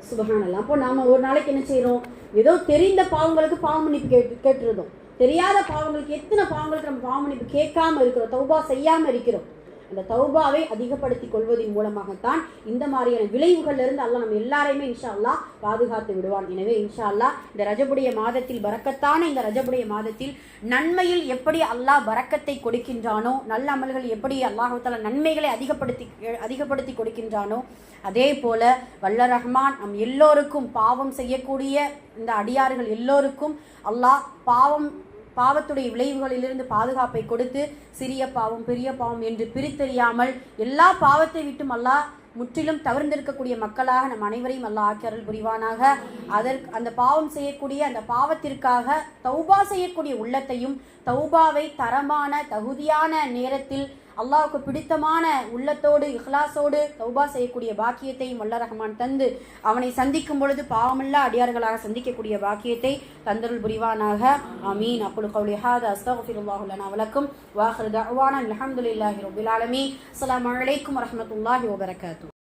சுபஹானல்லாஹ். அப்போ நாம ஒரு நாளைக்கு என்ன செய்யறோம், ஏதோ தெரிந்த பாவங்களுக்கு பாவ மன்னிப்பு கேட்டுருந்தோம், தெரியாத பாவங்களுக்கு எத்தனை பாவங்களுக்கு நம்ம பாவ மன்னிப்பு கேட்காம இருக்கிறோம், தௌபா செய்யாம இருக்கிறோம். அந்த தௌபாவை அதிகப்படுத்திக் கொள்வதன் மூலமாகத்தான் இந்த மாதிரியான விளைவுகள்ல இருந்து அல்லாஹ் நம்ம எல்லாரையுமே இன்ஷா அல்லாஹ் பாதுகாத்து விடுவான். எனவே இன்ஷா அல்லாஹ் இந்த ரஜபுடைய மாதத்தில் பரக்கத்தான இந்த ரஜபுடைய மாதத்தில் நன்மையில் எப்படி அல்லாஹ் பரக்கத்தை கொடுக்கின்றானோ, நல்ல அமல்கள் எப்படி அல்லாஹ் தஆலா நன்மைகளை அதிகப்படுத்தி கொடுக்கின்றானோ, அதே போல வல்ல ரஹ்மான் நம் எல்லோருக்கும் பாவம் செய்யக்கூடிய இந்த அடியார்கள் எல்லோருக்கும் அல்லாஹ் பாவத்துடைய விளைவுகளிலிருந்து பாதுகாப்பை கொடுத்து சிறிய பாவம் பெரிய பாவம் என்று பிரித்தறியாமல் எல்லா பாவத்தை விட்டும் அல்லாஹ் முற்றிலும் தவிர்ந்திருக்கக்கூடிய மக்களாக நம் அனைவரையும் அல்லாஹ் ஆக்கியருள் புரிவானாக. அந்த பாவம் செய்யக்கூடிய அந்த பாவத்திற்காக தௌபா செய்யக்கூடிய உள்ளத்தையும், தௌபாவை தரமான தகுதியான நேரத்தில் அல்லாஹ்வுக்கு பிடித்தமான உள்ளத்தோடு இஹ்லாஸோடு தௌபா செய்யக்கூடிய பாக்கியத்தையும் வல்ல ரஹ்மான் தந்து அவனை சந்திக்கும் பொழுது பாவமில்லா அடியார்களாக சந்திக்கக்கூடிய பாக்கியத்தை தந்தருள் புரிவானாக. ஆமீன். அக்குலு கௌலி ஹாதா அஸ்தக்ஃபிருல்லாஹு லனா வ லக்கும் வ ஆகிரு தஅவானா அல்ஹம்துலில்லாஹி ரப்பில் ஆலமீன். அஸ்ஸலாமு அலைக்கும் வ ரஹ்மத்துல்லாஹி வ பரகாத்துஹு.